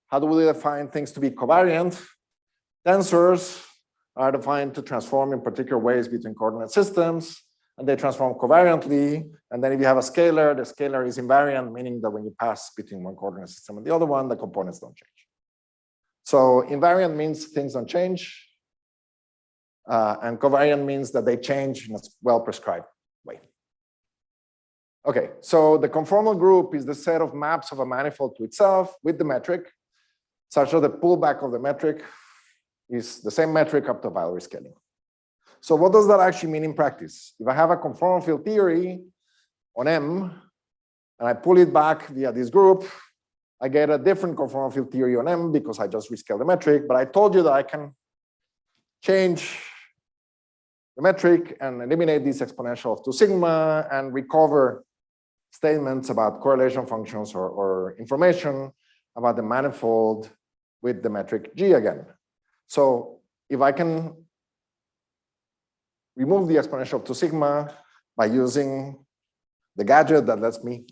how do we define things to be covariant? Tensors are defined to transform in particular ways between coordinate systems, and they transform covariantly. And then if you have a scalar, the scalar is invariant, meaning that when you pass between one coordinate system and the other one, the components don't change. So invariant means things don't change, and covariant means that they change in a well-prescribed way. Okay, so the conformal group is the set of maps of a manifold to itself with the metric, such that the pullback of the metric is the same metric up to Weyl rescaling. So what does that actually mean in practice? If I have a conformal field theory on M, and I pull it back via this group, I get a different conformal field theory on M because I just rescale the metric, but I told you that I can change the metric and eliminate this exponential of 2 sigma and recover statements about correlation functions or information about the manifold with the metric G again. So if I can remove the exponential of 2 sigma by using the gadget that lets me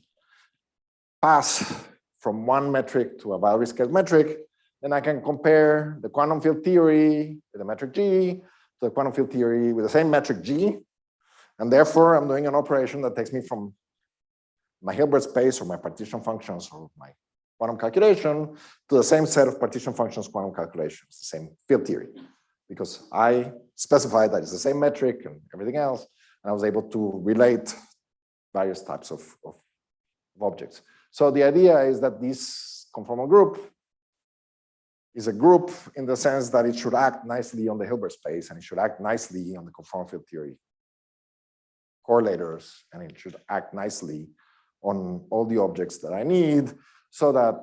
pass from one metric to a Weyl rescaled metric, then I can compare the quantum field theory with the metric G to the quantum field theory with the same metric G. And therefore, I'm doing an operation that takes me from my Hilbert space or my partition functions or my quantum calculation to the same set of partition functions quantum calculations, the same field theory, because I specified that it's the same metric and everything else, and I was able to relate various types of objects. So the idea is that this conformal group is a group in the sense that it should act nicely on the Hilbert space and it should act nicely on the conformal field theory correlators, and it should act nicely on all the objects that I need so that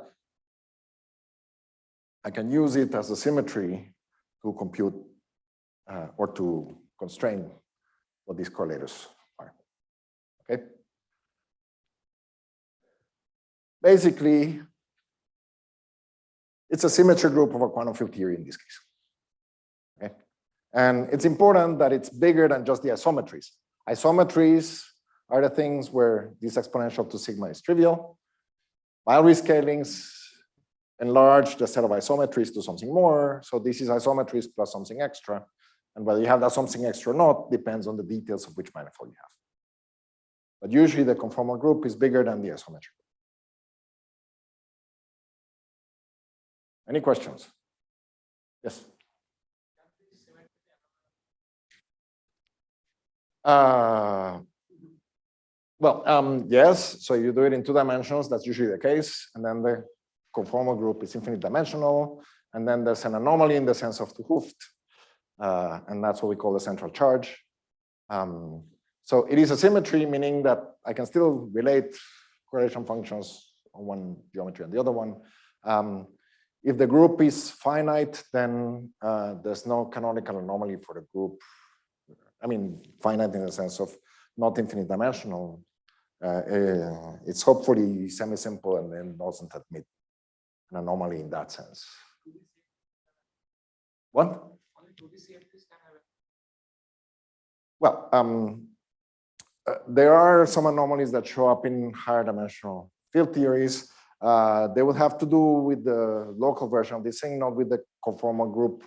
I can use it as a symmetry to compute or to constrain what these correlators are. Okay. Basically, it's a symmetry group of a quantum field theory in this case. Okay. And it's important that it's bigger than just the isometries. Isometries are the things where this exponential to sigma is trivial. Weyl rescalings enlarge the set of isometries to something more. So this is isometries plus something extra. And whether you have that something extra or not depends on the details of which manifold you have. But usually the conformal group is bigger than the isometry. Any questions? Yes. Yes, so you do it in 2 dimensions, that's usually the case, and then the conformal group is infinite dimensional, and then there's an anomaly in the sense of 2 Hooft, and that's what we call the central charge. So it is a symmetry, meaning that I can still relate correlation functions on one geometry and the other one. If the group is finite, then there's no canonical anomaly for the group. I mean, finite in the sense of not infinite dimensional. It's hopefully semi-simple and then doesn't admit an anomaly in that sense. What? Well, there are some anomalies that show up in higher dimensional field theories. They will have to do with the local version of this thing, not with the conformal group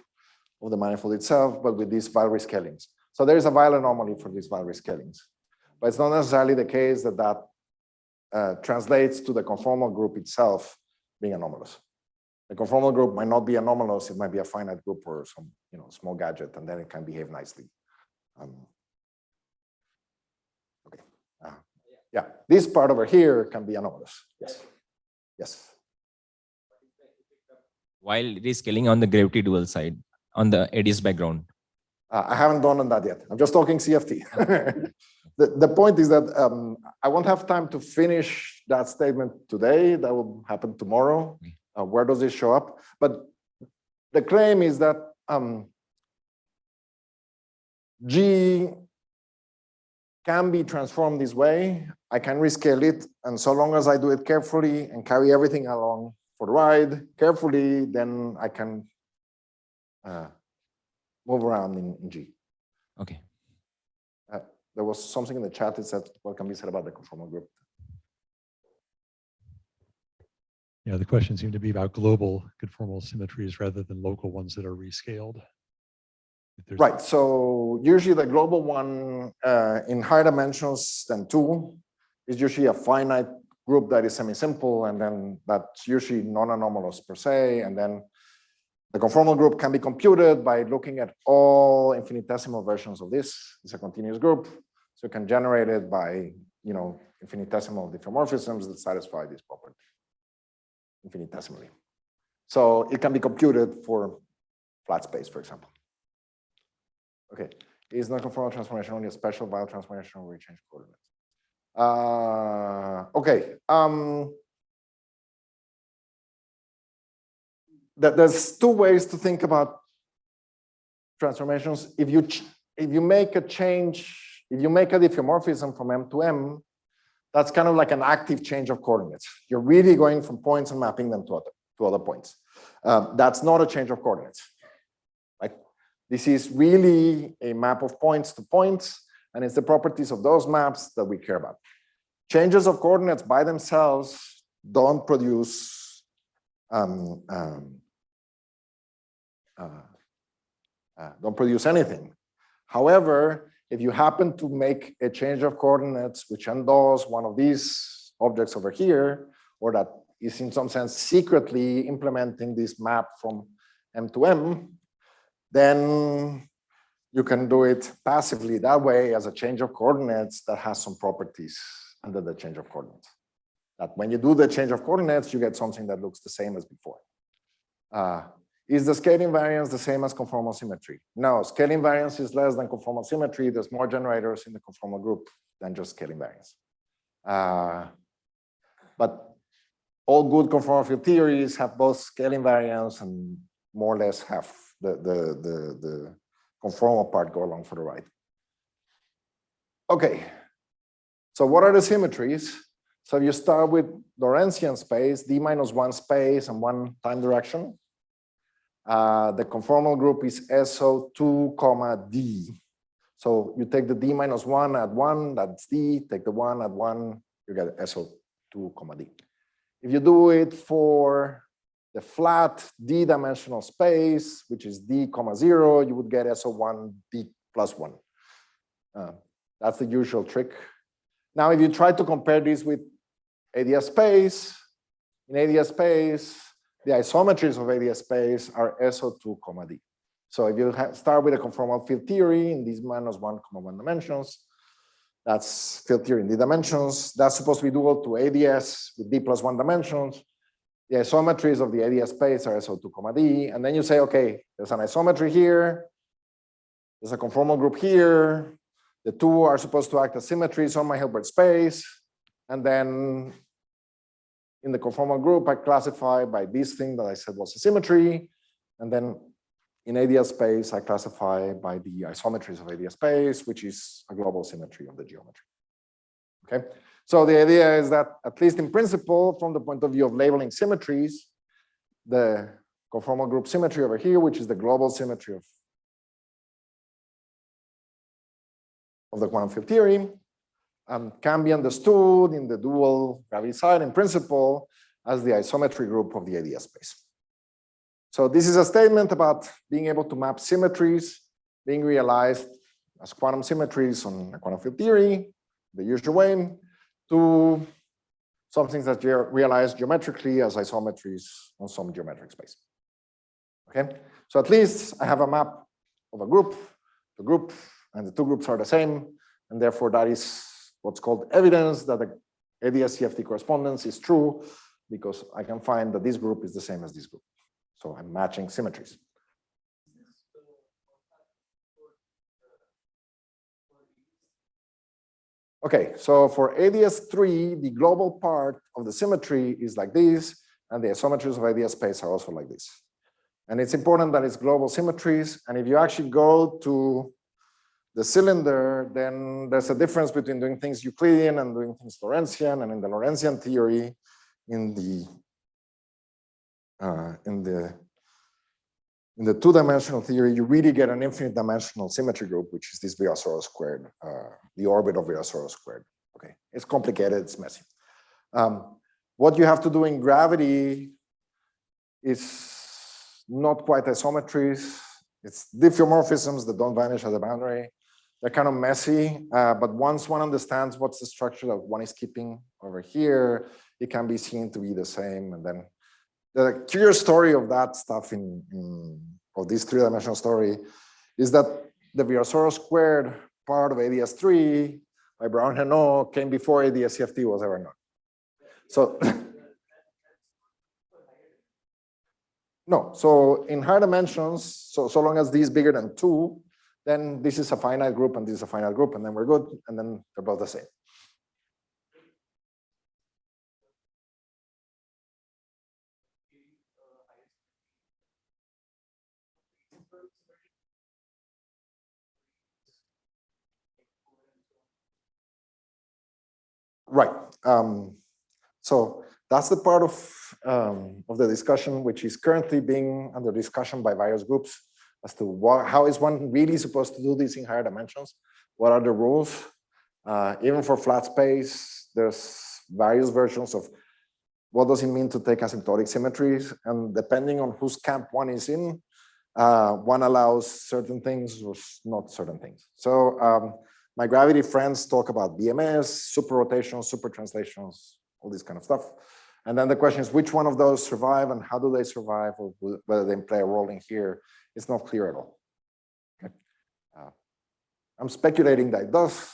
of the manifold itself, but with these Weyl rescalings. So there is a Weyl anomaly for these Weyl rescalings. But it's not necessarily the case that that translates to the conformal group itself being anomalous. The conformal group might not be anomalous, it might be a finite group or some small gadget, and then it can behave nicely. Okay. Yeah, this part over here can be anomalous. Yes. Yes. While rescaling on the gravity dual side, on the AdS background. I haven't done that yet. I'm just talking CFT. The point is that I won't have time to finish that statement today. That will happen tomorrow. Where does it show up? But the claim is that G can be transformed this way. I can rescale it. And so long as I do it carefully and carry everything along for the ride carefully, then I can move around in G. Okay. There was something in the chat that said, what can be said about the conformal group? Yeah, the question seemed to be about global conformal symmetries rather than local ones that are rescaled. Right, so usually the global one in higher dimensions than 2 is usually a finite group that is semi-simple, and then that's usually non-anomalous per se, and then the conformal group can be computed by looking at all infinitesimal versions of this. It's a continuous group, so you can generate it by infinitesimal diffeomorphisms that satisfy this property infinitesimally. So it can be computed for flat space, for example. Okay, is non-conformal transformation only a special Weyl transformation where we change coordinates? Okay. There's two ways to think about transformations. If you make a change, if you make a diffeomorphism from M to M, that's kind of like an active change of coordinates. You're really going from points and mapping them to other points. That's not a change of coordinates. Right? This is really a map of points to points, and it's the properties of those maps that we care about. Changes of coordinates by themselves don't produce anything. However, if you happen to make a change of coordinates which undoes one of these objects over here, or that is in some sense secretly implementing this map from M to M, then you can do it passively that way as a change of coordinates that has some properties under the change of coordinates. That when you do the change of coordinates, you get something that looks the same as before. Is the scaling variance the same as conformal symmetry? No, scaling variance is less than conformal symmetry. There's more generators in the conformal group than just scaling variance. But all good conformal field theories have both scaling variance and more or less have the conformal part go along for the ride. Okay, so what are the symmetries? So you start with Lorentzian space, d-1 space and one time direction. The conformal group is SO2, D. So you take the d-1 at 1, that's D, take the 1 at 1, you get SO2, D. If you do it for the flat d-dimensional space, which is D, 0, you would get SO1, D plus 1. That's the usual trick. Now, if you try to compare this with AdS space, in AdS space, the isometries of AdS space are SO2, D. So if you start with a conformal field theory in these -1, dimensions, that's field theory in D dimensions. That's supposed to be dual to AdS with D plus 1 dimensions. The isometries of the AdS space are SO2, D. And then you say, okay, there's an isometry here. There's a conformal group here. The two are supposed to act as symmetries on my Hilbert space. And then in the conformal group, I classify by this thing that I said was a symmetry. And then in AdS space, I classify by the isometries of AdS space, which is a global symmetry of the geometry. Okay, so the idea is that, at least in principle, from the point of view of labeling symmetries, the conformal group symmetry over here, which is the global symmetry of the quantum field theory, can be understood in the dual gravity side in principle as the isometry group of the AdS space. So this is a statement about being able to map symmetries being realized as quantum symmetries on a quantum field theory, the usual way, to something that you realize geometrically as isometries on some geometric space. Okay, so at least I have a map of a group, the group, and the two groups are the same, and therefore that is what's called evidence that the AdS-Cft correspondence is true, because I can find that this group is the same as this group. So I'm matching symmetries. Okay, so for AdS3, the global part of the symmetry is like this, and the isometries of AdS space are also like this. And it's important that it's global symmetries, and if you actually go to the cylinder, then there's a difference between doing things Euclidean and doing things Lorentzian, and in the Lorentzian theory, in the two-dimensional theory, you really get an infinite dimensional symmetry group, which is this Virasoro squared, the orbit of Virasoro squared. Okay, it's complicated, it's messy. What you have to do in gravity is not quite isometries. It's diffeomorphisms that don't vanish at the boundary. They're kind of messy, but once one understands what's the structure that one is keeping over here, it can be seen to be the same. And then the curious story of that stuff of this three-dimensional story is that the Virasoro squared part of AdS3 by Brown-Renaud came before AdS-Cft was ever known. So no, so in higher dimensions, so long as d is bigger than 2, then this is a finite group and this is a finite group, and then we're good, and then they're both the same. Right. So that's the part of the discussion which is currently being under discussion by various groups as to how is one really supposed to do this in higher dimensions? What are the rules? Even for flat space, there's various versions of what does it mean to take asymptotic symmetries, and depending on whose camp one is in, one allows certain things or not certain things. So my gravity friends talk about BMS, super rotations, super translations, all this kind of stuff. And then the question is which one of those survive and how do they survive, or whether they play a role in here. It's not clear at all. Okay. I'm speculating that it does.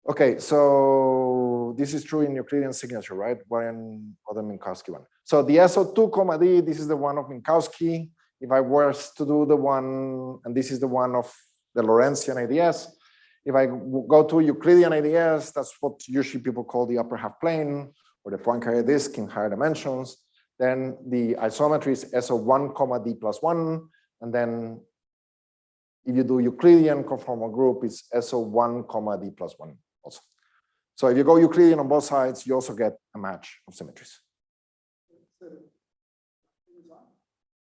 Okay, so this is true in Euclidean signature, right? One other Minkowski one. So the SO2 comma D, this is the one of Minkowski. If I was to do the one, and this is the one of the Lorentzian AdS, if I go to Euclidean AdS, that's what usually people call the upper half plane or the Poincare disk in higher dimensions. Then the isometry is SO1 comma D plus 1. And then if you do Euclidean conformal group, it's SO1 comma D plus 1 also. So if you go Euclidean on both sides, you also get a match of symmetries.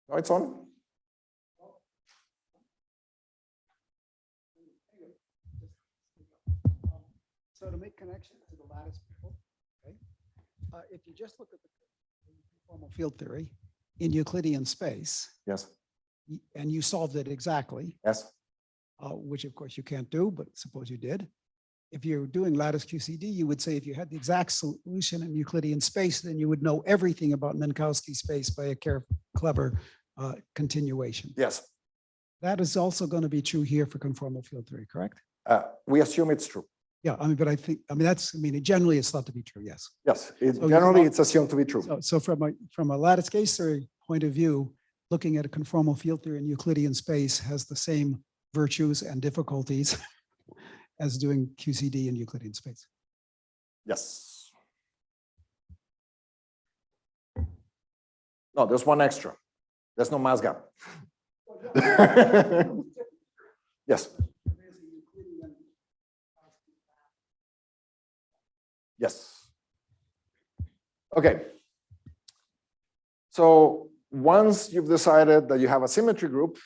No, it's on. So to make connections to the lattice people, okay, if you just look at the conformal field theory in Euclidean space, Yes. and you solved it exactly, Yes. which of course you can't do, but suppose you did. If you're doing lattice QCD, you would say if you had the exact solution in Euclidean space, then you would know everything about Minkowski space by a clever continuation. Yes. That is also going to be true here for conformal field theory, correct? We assume it's true. Yeah, I mean, but I think, generally it's thought to be true, yes. Yes. So Generally, it's assumed to be true. So from a lattice case theory point of view, looking at a conformal field theory in Euclidean space has the same virtues and difficulties as doing QCD in Euclidean space. Yes. No, there's one extra. There's no mass gap. Yes. Yes. Okay. So once you've decided that you have a symmetry group,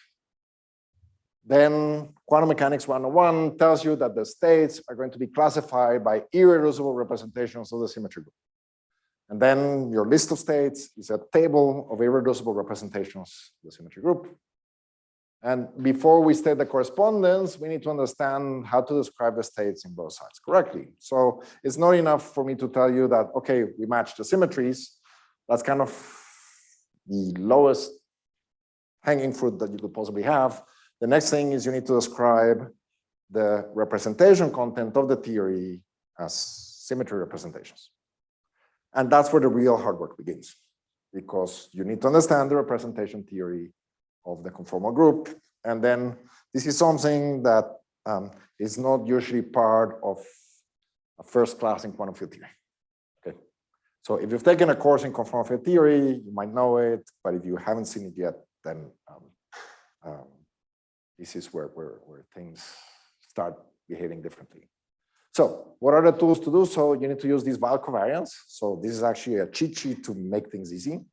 then quantum mechanics 101 tells you that the states are going to be classified by irreducible representations of the symmetry group. And then your list of states is a table of irreducible representations of the symmetry group. And before we state the correspondence, we need to understand how to describe the states in both sides correctly. So it's not enough for me to tell you that, okay, we match the symmetries. That's kind of the lowest hanging fruit that you could possibly have. The next thing is you need to describe the representation content of the theory as symmetry representations. And that's where the real hard work begins, because you need to understand the representation theory of the conformal group. And then this is something that is not usually part of a first class in quantum field theory. Okay. So if you've taken a course in conformal field theory, you might know it, but if you haven't seen it yet, then this is where things start behaving differently. So what are the tools to do so? You need to use this Weil covariance. So this is actually a cheat sheet to make things easy.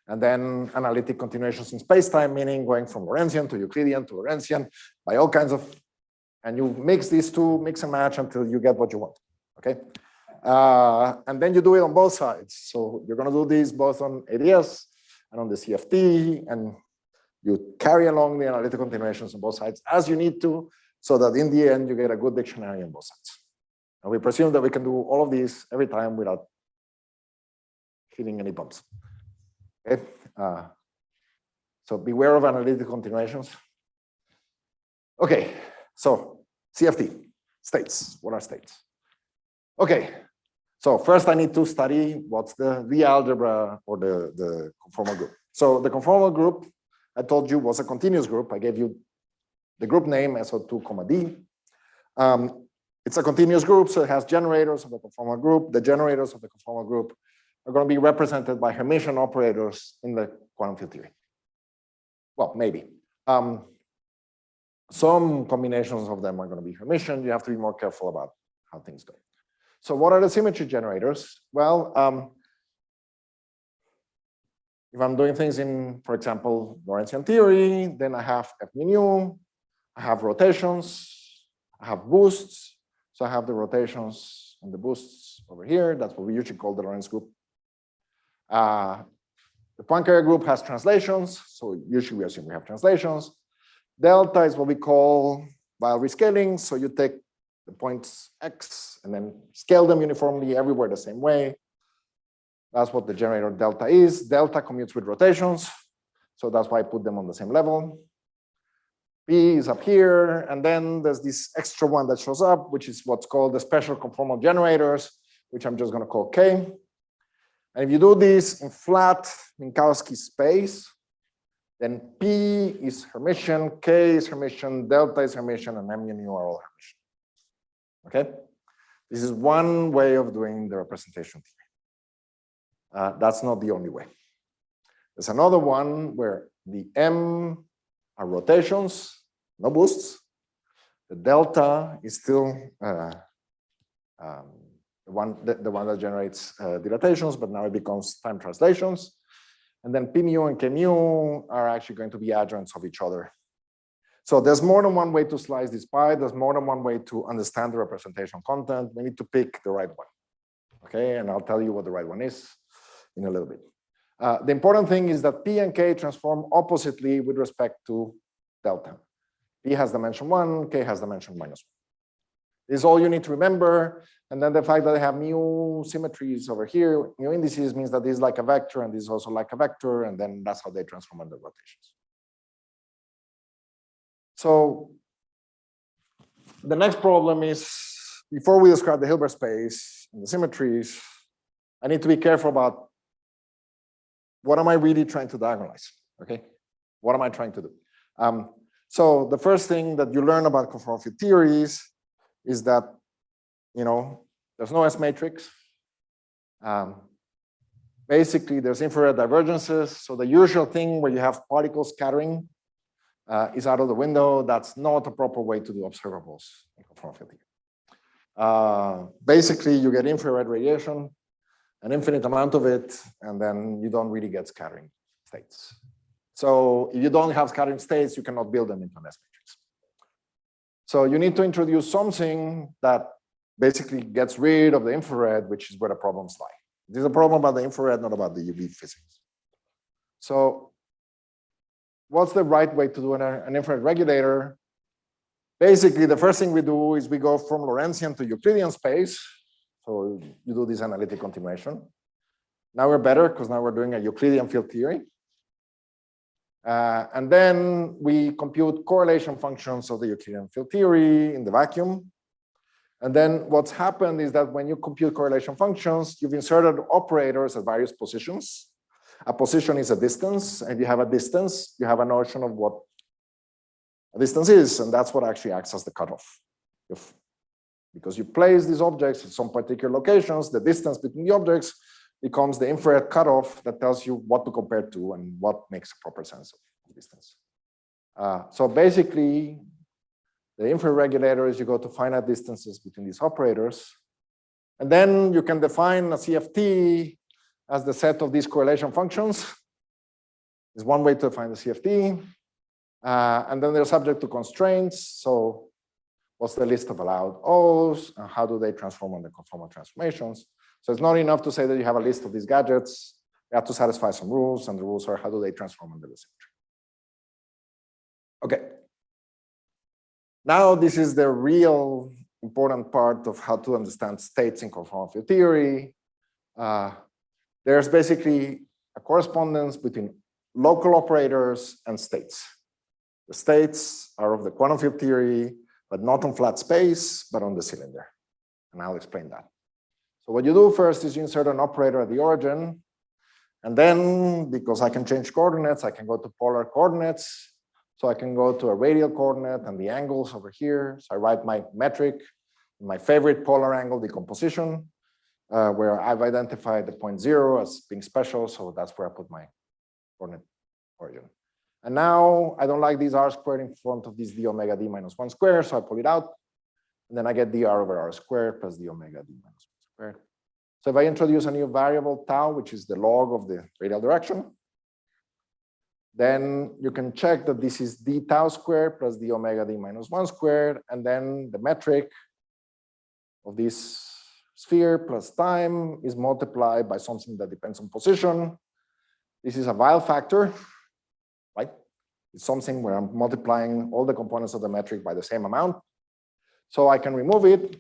And then analytic continuations in space-time, meaning going from Lorentzian to Euclidean to Lorentzian by all kinds of, and you mix these two, mix and match until you get what you want, okay? And then you do it on both sides. So you're gonna do this both on AdS and on the CFT, and you carry along the analytic continuations on both sides as you need to, so that in the end, you get a good dictionary on both sides. And we presume that we can do all of these every time without hitting any bumps. Okay. So beware of analytic continuations. Okay. So CFT, states. What are states? Okay. So first I need to study what's the algebra or the conformal group. So the conformal group, I told you, was a continuous group. I gave you the group name SO2, D. It's a continuous group, so it has generators of the conformal group. The generators of the conformal group are going to be represented by Hermitian operators in the quantum field theory. Well, maybe. Some combinations of them are going to be Hermitian. You have to be more careful about how things go. So what are the symmetry generators? Well, if I'm doing things in, for example, Lorentzian theory, then I have F mu, I have rotations, I have boosts. So I have the rotations and the boosts over here. That's what we usually call the Lorentz group. The Poincare group has translations. So usually we assume we have translations. Delta is what we call Weyl rescaling. So you take the points X and then scale them uniformly everywhere the same way. That's what the generator delta is. Delta commutes with rotations. So that's why I put them on the same level. P is up here, and then there's this extra one that shows up, which is what's called the special conformal generators, which I'm just going to call K. And if you do this in flat Minkowski space, then P is Hermitian, K is Hermitian, delta is Hermitian, and M nu are all Hermitian. Okay? This is one way of doing the representation theory. That's not the only way. There's another one where the M are rotations, no boosts. The delta is still the one that generates dilatations, but now it becomes time translations. And then P mu and K mu are actually going to be adjoints of each other. So there's more than one way to slice this pie. There's more than one way to understand the representation content. We need to pick the right one. Okay, and I'll tell you what the right one is in a little bit. The important thing is that P and K transform oppositely with respect to delta. P has dimension 1, K has dimension -1. This is all you need to remember. And then the fact that I have mu symmetries over here, mu indices, means that this is like a vector and this is also like a vector, and then that's how they transform under rotations. So the next problem is, before we describe the Hilbert space and the symmetries, I need to be careful about what am I really trying to diagonalize, okay? What am I trying to do? So the first thing that you learn about conformal field theories is that, there's no S matrix. Basically, there's infrared divergences. So the usual thing where you have particle scattering is out of the window. That's not a proper way to do observables in conformal field theory. Basically, you get infrared radiation, an infinite amount of it, and then you don't really get scattering states. So if you don't have scattering states, you cannot build them into an S matrix. So you need to introduce something that basically gets rid of the infrared, which is where the problems lie. This is a problem about the infrared, not about the UV physics. So what's the right way to do an infrared regulator? Basically, the first thing we do is we go from Lorentzian to Euclidean space. So you do this analytic continuation. Now we're better because now we're doing a Euclidean field theory. And then we compute correlation functions of the Euclidean field theory in the vacuum. And then what's happened is that when you compute correlation functions, you've inserted operators at various positions. A position is a distance, and if you have a distance, you have a notion of what a distance is, and that's what actually acts as the cutoff. Because you place these objects at some particular locations, the distance between the objects becomes the infrared cutoff that tells you what to compare to and what makes a proper sense of distance. So basically, the infrared regulator is you go to finite distances between these operators, and then you can define a CFT as the set of these correlation functions. Is one way to define the CFT. And then they're subject to constraints. So what's the list of allowed O's, and how do they transform on the conformal transformations? So it's not enough to say that you have a list of these gadgets. You have to satisfy some rules, and the rules are how do they transform under the symmetry. Okay. Now this is the real important part of how to understand states in conformal field theory. There's basically a correspondence between local operators and states. The states are of the quantum field theory. but not on flat space, but on the cylinder. And I'll explain that. So what you do first is you insert an operator at the origin. And then, because I can change coordinates, I can go to polar coordinates. So I can go to a radial coordinate and the angles over here. So I write my metric, my favorite polar angle decomposition, where I've identified the point 0 as being special. So that's where I put my coordinate origin. And now I don't like these r squared in front of this d omega d minus 1 squared. So I pull it out. And then I get dr over r squared plus d omega d minus 1 squared. So if I introduce a new variable tau, which is the log of the radial direction, then you can check that this is d tau squared plus d omega d minus 1 squared. And then the metric of this sphere plus time is multiplied by something that depends on position. This is a Weil factor, right? It's something where I'm multiplying all the components of the metric by the same amount. So I can remove it,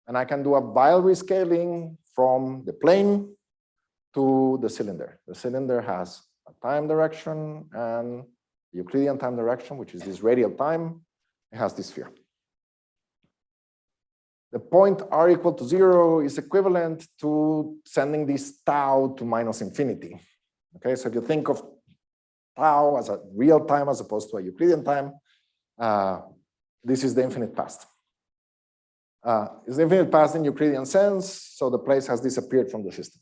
and I can do a Weil rescaling from the plane to the cylinder. The cylinder has a time direction and Euclidean time direction, which is this radial time. It has this sphere. The point r equal to 0 is equivalent to sending this tau to minus infinity. Okay, so if you think of tau as a real time as opposed to a Euclidean time, this is the infinite past. It's the infinite past in Euclidean sense, so the place has disappeared from the system.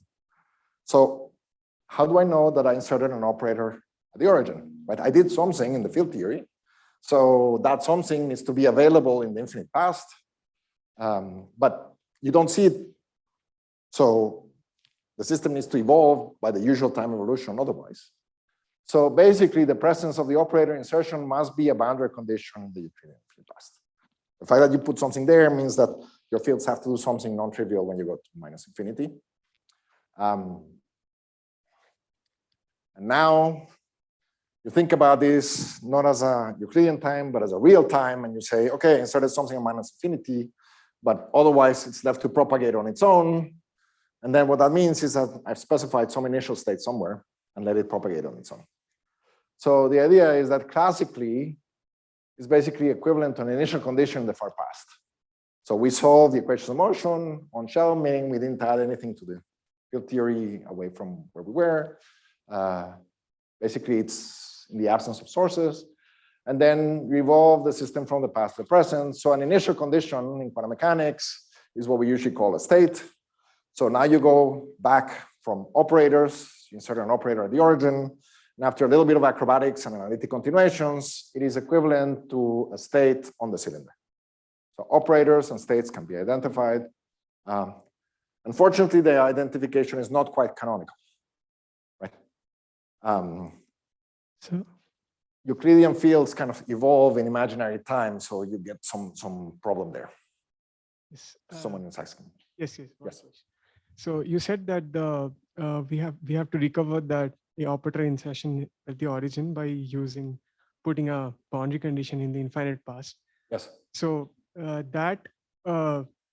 So how do I know that I inserted an operator at the origin? Right, I did something in the field theory, so that something needs to be available in the infinite past. But you don't see it. So the system needs to evolve by the usual time evolution otherwise. So basically, the presence of the operator insertion must be a boundary condition in the Euclidean field past. The fact that you put something there means that your fields have to do something non-trivial when you go to minus infinity. And now you think about this not as a Euclidean time, but as a real time, and you say, okay, I inserted something at minus infinity, but otherwise it's left to propagate on its own. And then what that means is that I've specified some initial state somewhere and let it propagate on its own. So the idea is that classically is basically equivalent to an initial condition in the far past. So we solved the equations of motion on shell, meaning we didn't add anything to the field theory away from where we were. Basically, it's in the absence of sources. And then revolve the system from the past to the present. So an initial condition in quantum mechanics is what we usually call a state. So now you go back from operators, you insert an operator at the origin, and after a little bit of acrobatics and analytic continuations, it is equivalent to a state on the cylinder. So operators and states can be identified. Unfortunately, the identification is not quite canonical, right? So Euclidean fields kind of evolve in imaginary time, so you get some problem there. yes, Someone is asking. yes. Yes. So you said that the we have to recover that the operator insertion at the origin by putting a boundary condition in the infinite past. Yes. So that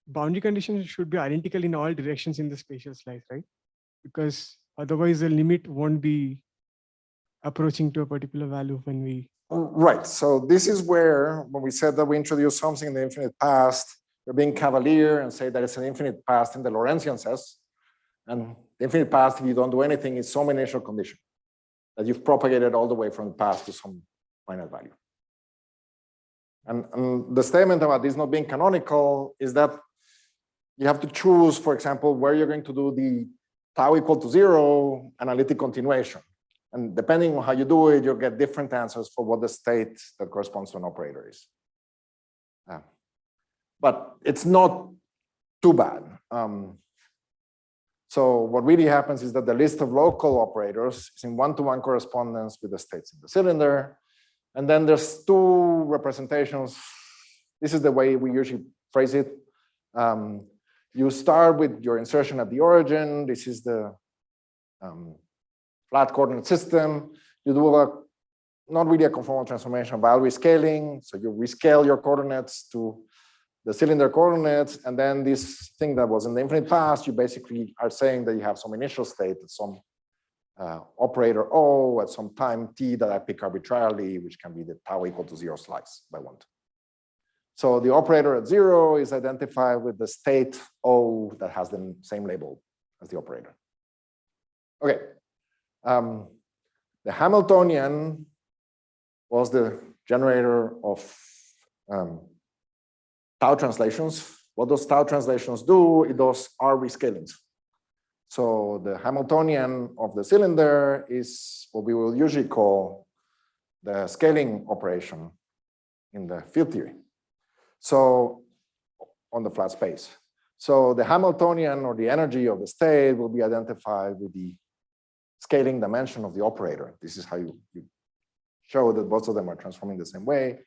boundary condition should be identical in all directions in the spatial slice, right? Because otherwise the limit won't be approaching to a particular value when we. Right. So this is where, when we said that we introduce something in the infinite past, we're being cavalier and say that it's an infinite past in the Lorentzian sense. And the infinite past, if you don't do anything, is some initial condition that you've propagated all the way from the past to some finite value. And the statement about this not being canonical is that you have to choose, for example, where you're going to do the tau equal to 0 analytic continuation. And depending on how you do it, you'll get different answers for what the state that corresponds to an operator is. But it's not too bad. So what really happens is that the list of local operators is in one-to-one correspondence with the states in the cylinder. And then there's two representations. This is the way we usually phrase it. You start with your insertion at the origin. This is the flat coordinate system. You do not really a conformal transformation, Weil rescaling. So you rescale your coordinates to the cylinder coordinates, and then this thing that was in the infinite past, you basically are saying that you have some initial state at some operator O at some time t that I pick arbitrarily, which can be the tau equal to 0 slice if I want. So the operator at 0 is identified with the state O that has the same label as the operator. Okay. The Hamiltonian was the generator of tau translations. What those tau translations do, it does R rescalings. So the Hamiltonian of the cylinder is what we will usually call the scaling operation in the field theory. So on the flat space. So the Hamiltonian or the energy of the state will be identified with the scaling dimension of the operator. This is how you show that both of them are transforming the same way.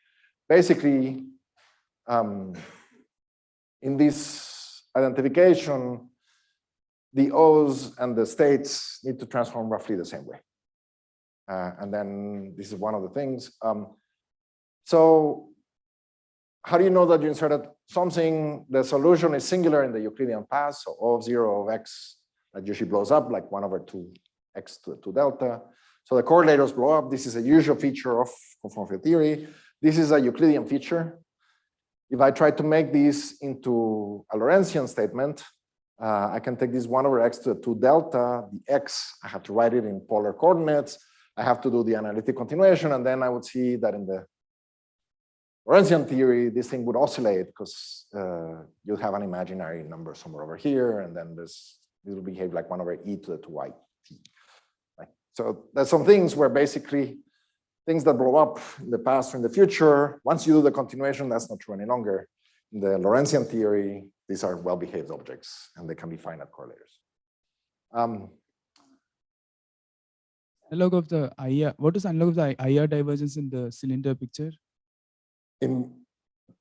Basically, in this identification, the O's and the states need to transform roughly the same way. And then this is one of the things. So how do you know that you inserted something? The solution is singular in the Euclidean path, so O of 0 of x that usually blows up like 1/2x to 2 delta. So the correlators blow up. This is a usual feature of conformal field theory. This is a Euclidean feature. If I try to make this into a Lorentzian statement, I can take this 1/x to 2 delta. The x, I have to write it in polar coordinates. I have to do the analytic continuation, and then I would see that in the Lorentzian theory, this thing would oscillate because you have an imaginary number somewhere over here, and then this will behave like 1/e to the 2y t. Right? So there's some things where basically things that blow up in the past or in the future, once you do the continuation, that's not true any longer. In the Lorentzian theory, these are well-behaved objects, and they can be finite correlators. Analog of the IR, what is analog of the IR divergence in the cylinder picture?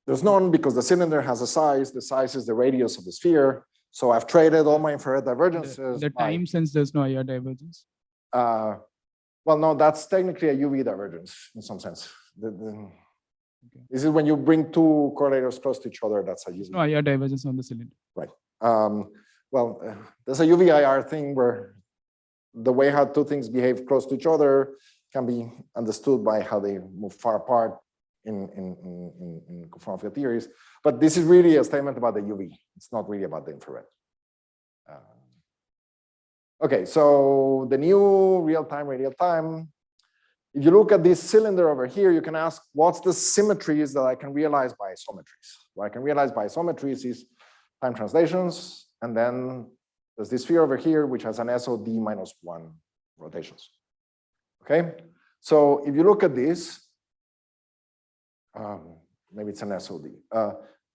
There's none because the cylinder has a size. The size is the radius of the sphere. So I've traded all my infrared divergences. The time sense, there's no IR divergence. Well, no, that's technically a UV divergence in some sense. This is when you bring two correlators close to each other. That's a UV. No IR divergence on the cylinder. Right. Well, there's a UV IR thing where the way how two things behave close to each other can be understood by how they move far apart in conformal field theories. But this is really a statement about the UV. It's not really about the infrared. Okay, so the new real-time, radial time. If you look at this cylinder over here, you can ask, what's the symmetries that I can realize by isometries? What I can realize by isometries is time translations, and then there's this sphere over here, which has an SOD -1 rotations. Okay, so if you look at this, maybe it's an SOD.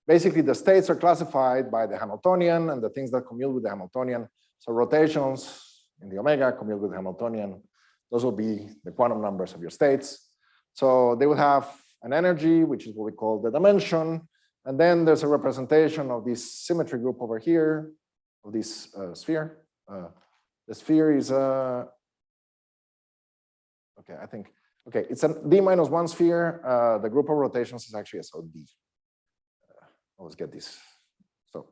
Basically, the states are classified by the Hamiltonian and the things that commute with the Hamiltonian. So rotations in the omega commute with the Hamiltonian. Those will be the quantum numbers of your states. So they will have an energy, which is what we call the dimension. And then there's a representation of this symmetry group over here, of this sphere. The sphere is okay, I think, okay, it's a D-1 sphere. The group of rotations is actually SOD. Let's get this. So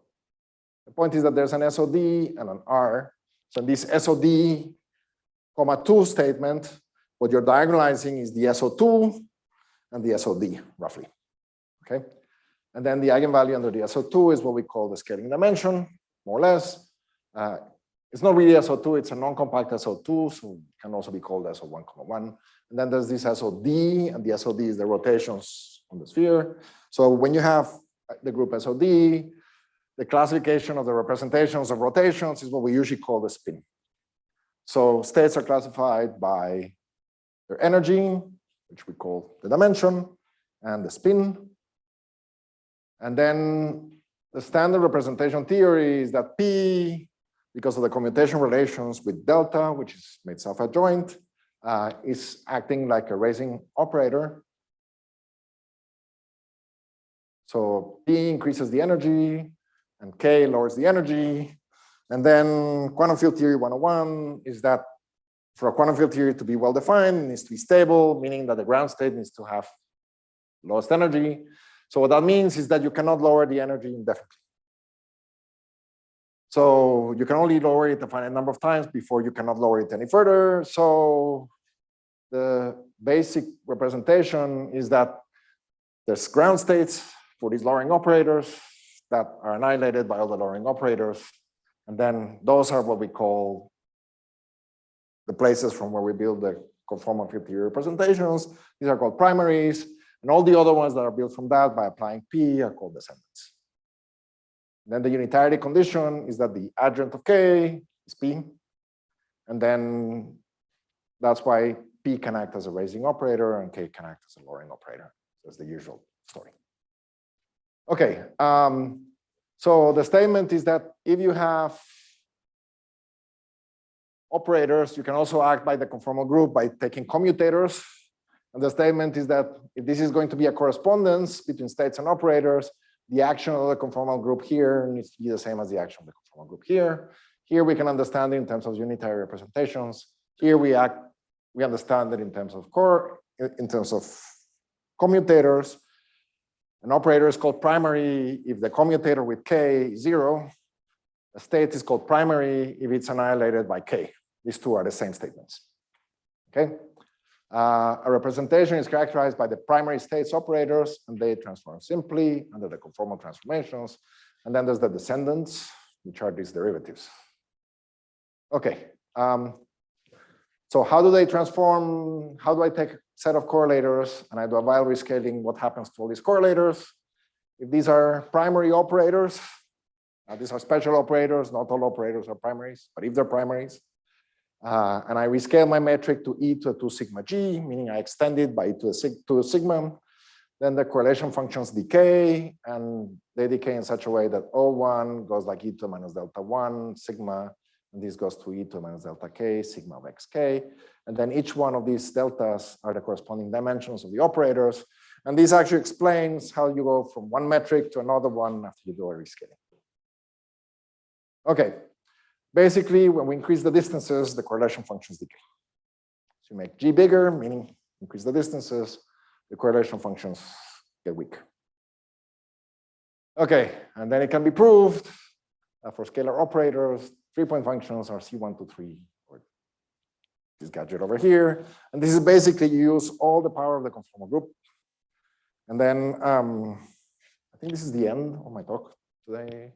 the point is that there's an SOD and an R. So in this SOD, comma 2 statement, what you're diagonalizing is the SO2 and the SOD, roughly. Okay. And then the eigenvalue under the SO2 is what we call the scaling dimension, more or less. It's not really SO2, it's a non-compact SO2, so it can also be called SO1, 1. And then there's this SOD, and the SOD is the rotations on the sphere. So when you have the group SOD, the classification of the representations of rotations is what we usually call the spin. So states are classified by their energy, which we call the dimension, and the spin. And then the standard representation theory is that P, because of the commutation relations with delta, which is made self-adjoint, is acting like a raising operator. So P increases the energy, and K lowers the energy. And then quantum field theory 101 is that for a quantum field theory to be well-defined, it needs to be stable, meaning that the ground state needs to have lowest energy. So what that means is that you cannot lower the energy indefinitely. So you can only lower it a finite number of times before you cannot lower it any further. So the basic representation is that there's ground states for these lowering operators that are annihilated by all the lowering operators. And then those are what we call the places from where we build the conformal field theory representations. These are called primaries. And all the other ones that are built from that by applying P are called descendants. Then the unitarity condition is that the adjoint of K is P. And then that's why P can act as a raising operator and K can act as a lowering operator. That's the usual story. Okay, so the statement is that if you have operators, you can also act by the conformal group by taking commutators. And the statement is that if this is going to be a correspondence between states and operators, the action of the conformal group here needs to be the same as the action of the conformal group here. Here we can understand it in terms of unitary representations. Here we understand it in terms of commutators. An operator is called primary if the commutator with K is 0. A state is called primary if it's annihilated by K. These two are the same statements. Okay. A representation is characterized by the primary states operators, and they transform simply under the conformal transformations. And then there's the descendants, which are these derivatives. Okay. So how do they transform? How do I take a set of correlators and I do a while rescaling? What happens to all these correlators? If these are primary operators, these are special operators, not all operators are primaries, but if they're primaries, and I rescale my metric to e to a 2 sigma g, meaning I extend it by e to a sigma, then the correlation functions decay, and they decay in such a way that O1 goes like e to minus delta 1 sigma, and this goes to e to minus delta k, sigma of xk. And then each one of these deltas are the corresponding dimensions of the operators. And this actually explains how you go from one metric to another one after you do a rescaling. Okay. Basically, when we increase the distances, the correlation functions decay. So you make G bigger, meaning increase the distances, the correlation functions get weaker. Okay, and then it can be proved for scalar operators, 3-point functions are C1 to 3, or this gadget over here. And this is basically you use all the power of the conformal group. And then I think this is the end of my talk today.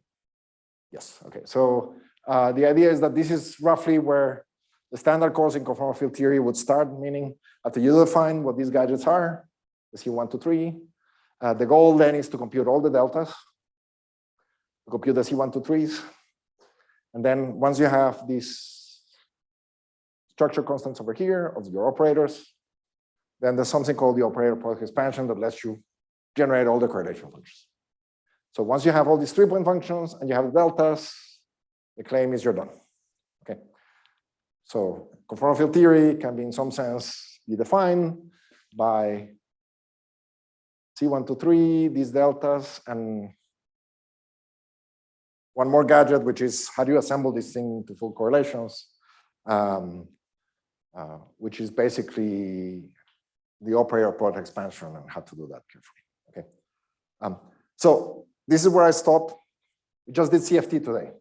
Yes, okay, so the idea is that this is roughly where the standard course in conformal field theory would start, meaning after you define what these gadgets are, the C1 to 3, the goal then is to compute all the deltas, to compute the C1 to 3s. And then once you have these structure constants over here of your operators, then there's something called the operator product expansion that lets you generate all the correlation functions. So once you have all these 3-point functions and you have the deltas, the claim is you're done. Okay. So conformal field theory can be in some sense be defined by C1 to 3, these deltas, and one more gadget, which is how do you assemble this thing to full correlations, which is basically the operator product expansion and how to do that carefully. Okay. So this is where I stopped. We just did CFT today.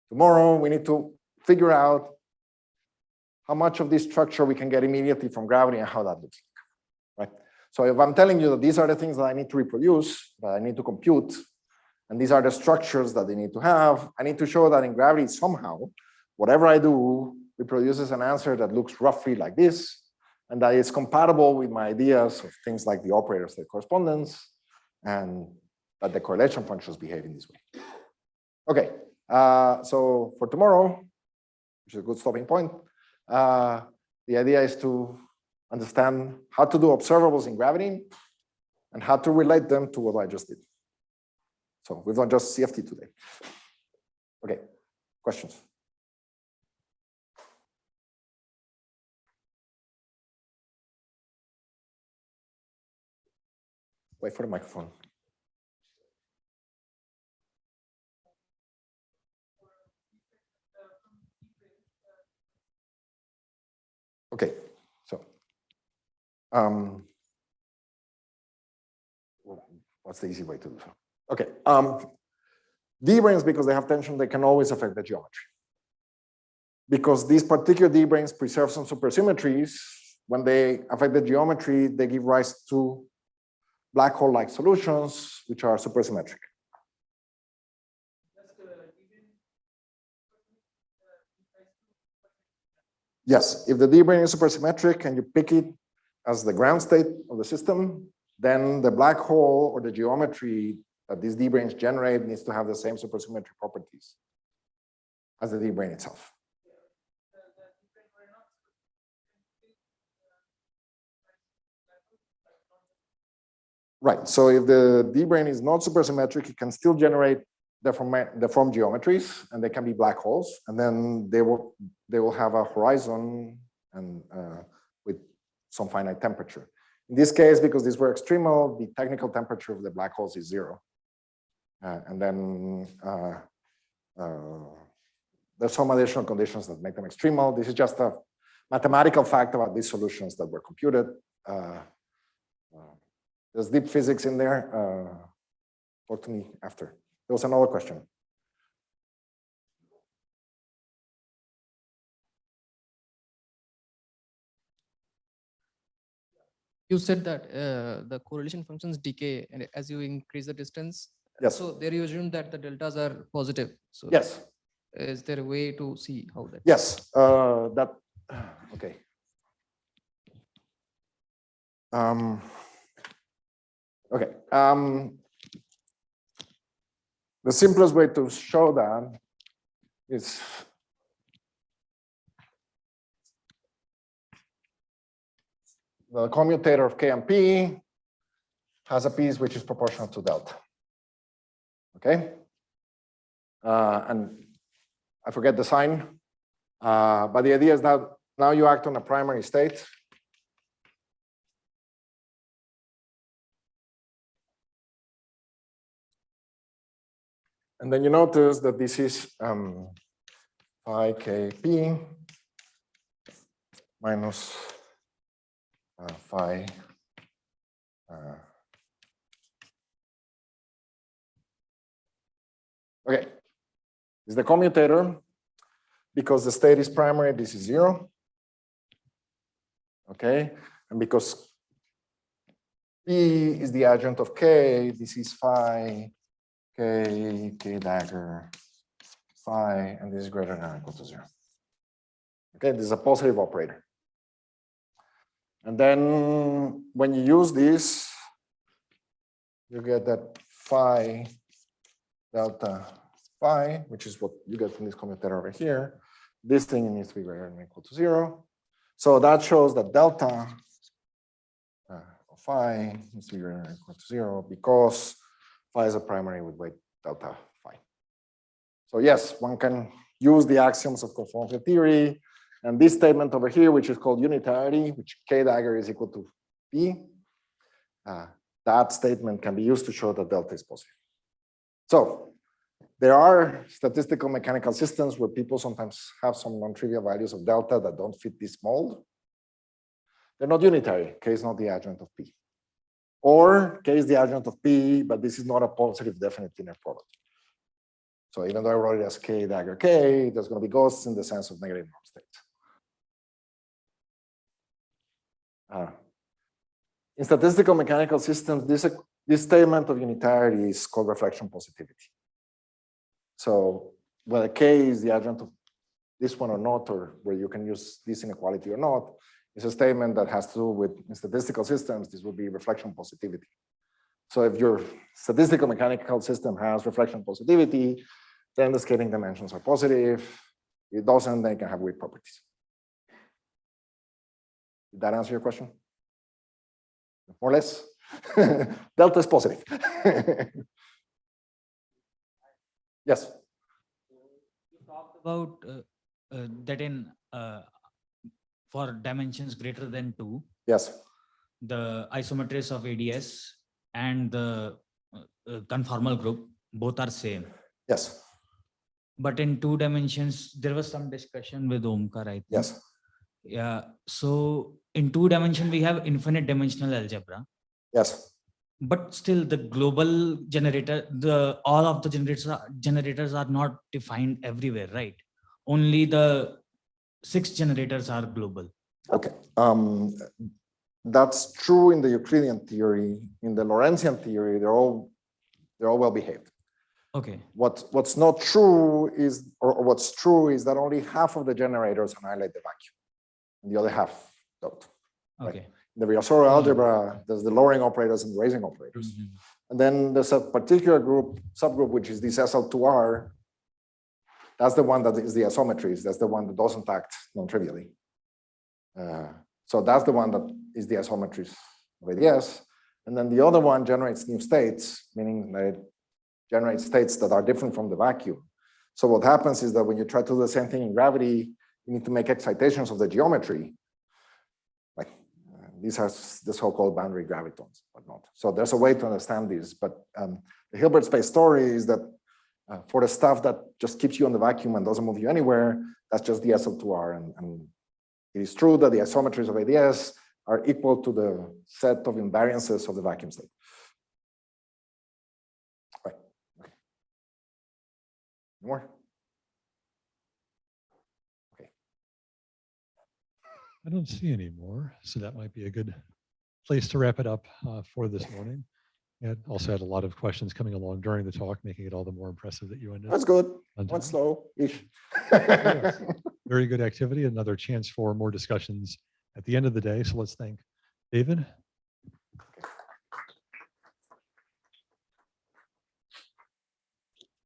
Tomorrow, we need to figure out how much of this structure we can get immediately from gravity and how that looks like, right? So if I'm telling you that these are the things that I need to reproduce, that I need to compute, and these are the structures that they need to have, I need to show that in gravity somehow, whatever I do reproduces an answer that looks roughly like this, and that is compatible with my ideas of things like the operator state correspondence, and that the correlation functions behave in this way. Okay. So for tomorrow, which is a good stopping point, the idea is to understand how to do observables in gravity and how to relate them to what I just did. So we've done just CFT today. Okay, questions? Wait for the microphone. Okay, so what's the easy way to do so? Okay, D-branes, because they have tension, they can always affect the geometry. Because these particular D-branes preserve some supersymmetries, when they affect the geometry, they give rise to black hole-like solutions, which are supersymmetric. Yes, if the D brane is supersymmetric and you pick it as the ground state of the system, then the black hole or the geometry that these D branes generate needs to have the same supersymmetric properties as the D brane itself. Right. So if the D brane is not supersymmetric, it can still generate deformed geometries, and they can be black holes, and then they will have a horizon and with some finite temperature. In this case, because these were extremal, the technical temperature of the black holes is 0. And then there's some additional conditions that make them extremal. This is just a mathematical fact about these solutions that were computed. There's deep physics in there. Talk to me after. There was another question. You said that the correlation functions decay and as you increase the distance. Yes. So there you assume that the deltas are positive. So Yes. is there a way to see how that? Yes. Okay. Okay. The simplest way to show that is the commutator of K and P has a piece which is proportional to delta. Okay. And I forget the sign, but the idea is that now you act on a primary state. And then you notice that this is phi kp minus phi okay. Is the commutator because the state is primary, this is 0. Okay, and because P is the adjoint of K, this is phi K, K dagger, phi, and this is greater than or equal to 0. Okay, this is a positive operator. And then when you use this, you get that phi delta phi, which is what you get from this commutator over here. This thing needs to be greater than or equal to 0. So that shows that delta of phi needs to be greater than or equal to 0 because phi is a primary with weight delta phi. So yes, one can use the axioms of conformal theory, and this statement over here, which is called unitarity, which K dagger is equal to P, that statement can be used to show that delta is positive. So there are statistical mechanical systems where people sometimes have some non-trivial values of delta that don't fit this mold. They're not unitary. K is not the adjoint of P. Or K is the adjoint of P, but this is not a positive definite inner product. So even though I wrote it as K dagger K, there's going to be ghosts in the sense of negative norm states. In statistical mechanical systems, this statement of unitarity is called reflection positivity. So whether K is the adjoint of this one or not, or where you can use this inequality or not, is a statement that has to do with, in statistical systems, this would be reflection positivity. So if your statistical mechanical system has reflection positivity, then the scaling dimensions are positive. If it doesn't, they can have weak properties. Did that answer your question? More or less? Delta is positive. Yes. You talked about that in for dimensions greater than 2. Yes. The isometries of AdS and the conformal group both are same. Yes. But in 2 dimensions, there was some discussion with Omkar, I think. Yes. Yeah. So in 2 dimension, we have infinite dimensional algebra. Yes. But still the global generator, all of the generators are not defined everywhere, right? Only the 6 generators are global. Okay. That's true in the Euclidean theory. In the Lorentzian theory, they're all well behaved. Okay. What's not true is, or what's true is that only half of the generators annihilate the vacuum, and the other half don't. Right? Okay. In the Virasoro algebra, there's the lowering operators and the raising operators. Mhm. And then there's a particular subgroup, which is this SL2R. That's the one that is the isometries. That's the one that doesn't act non-trivially. So that's the one that is the isometries of AdS. And then the other one generates new states, meaning that it generates states that are different from the vacuum. So what happens is that when you try to do the same thing in gravity, you need to make excitations of the geometry. Like these are the so-called boundary gravitons, but not. So there's a way to understand this. But the Hilbert space story is that for the stuff that just keeps you in the vacuum and doesn't move you anywhere, that's just the SL2R. And it is true that the isometries of AdS are equal to the set of invariances of the vacuum state. Right. Okay. More? Okay. I don't see any more, so that might be a good place to wrap it up for this morning. And also had a lot of questions coming along during the talk, making it all the more impressive that you ended. That's good. on Went time. slow-ish. Yes. Very good activity. Another chance for more discussions at the end of the day. So let's thank David,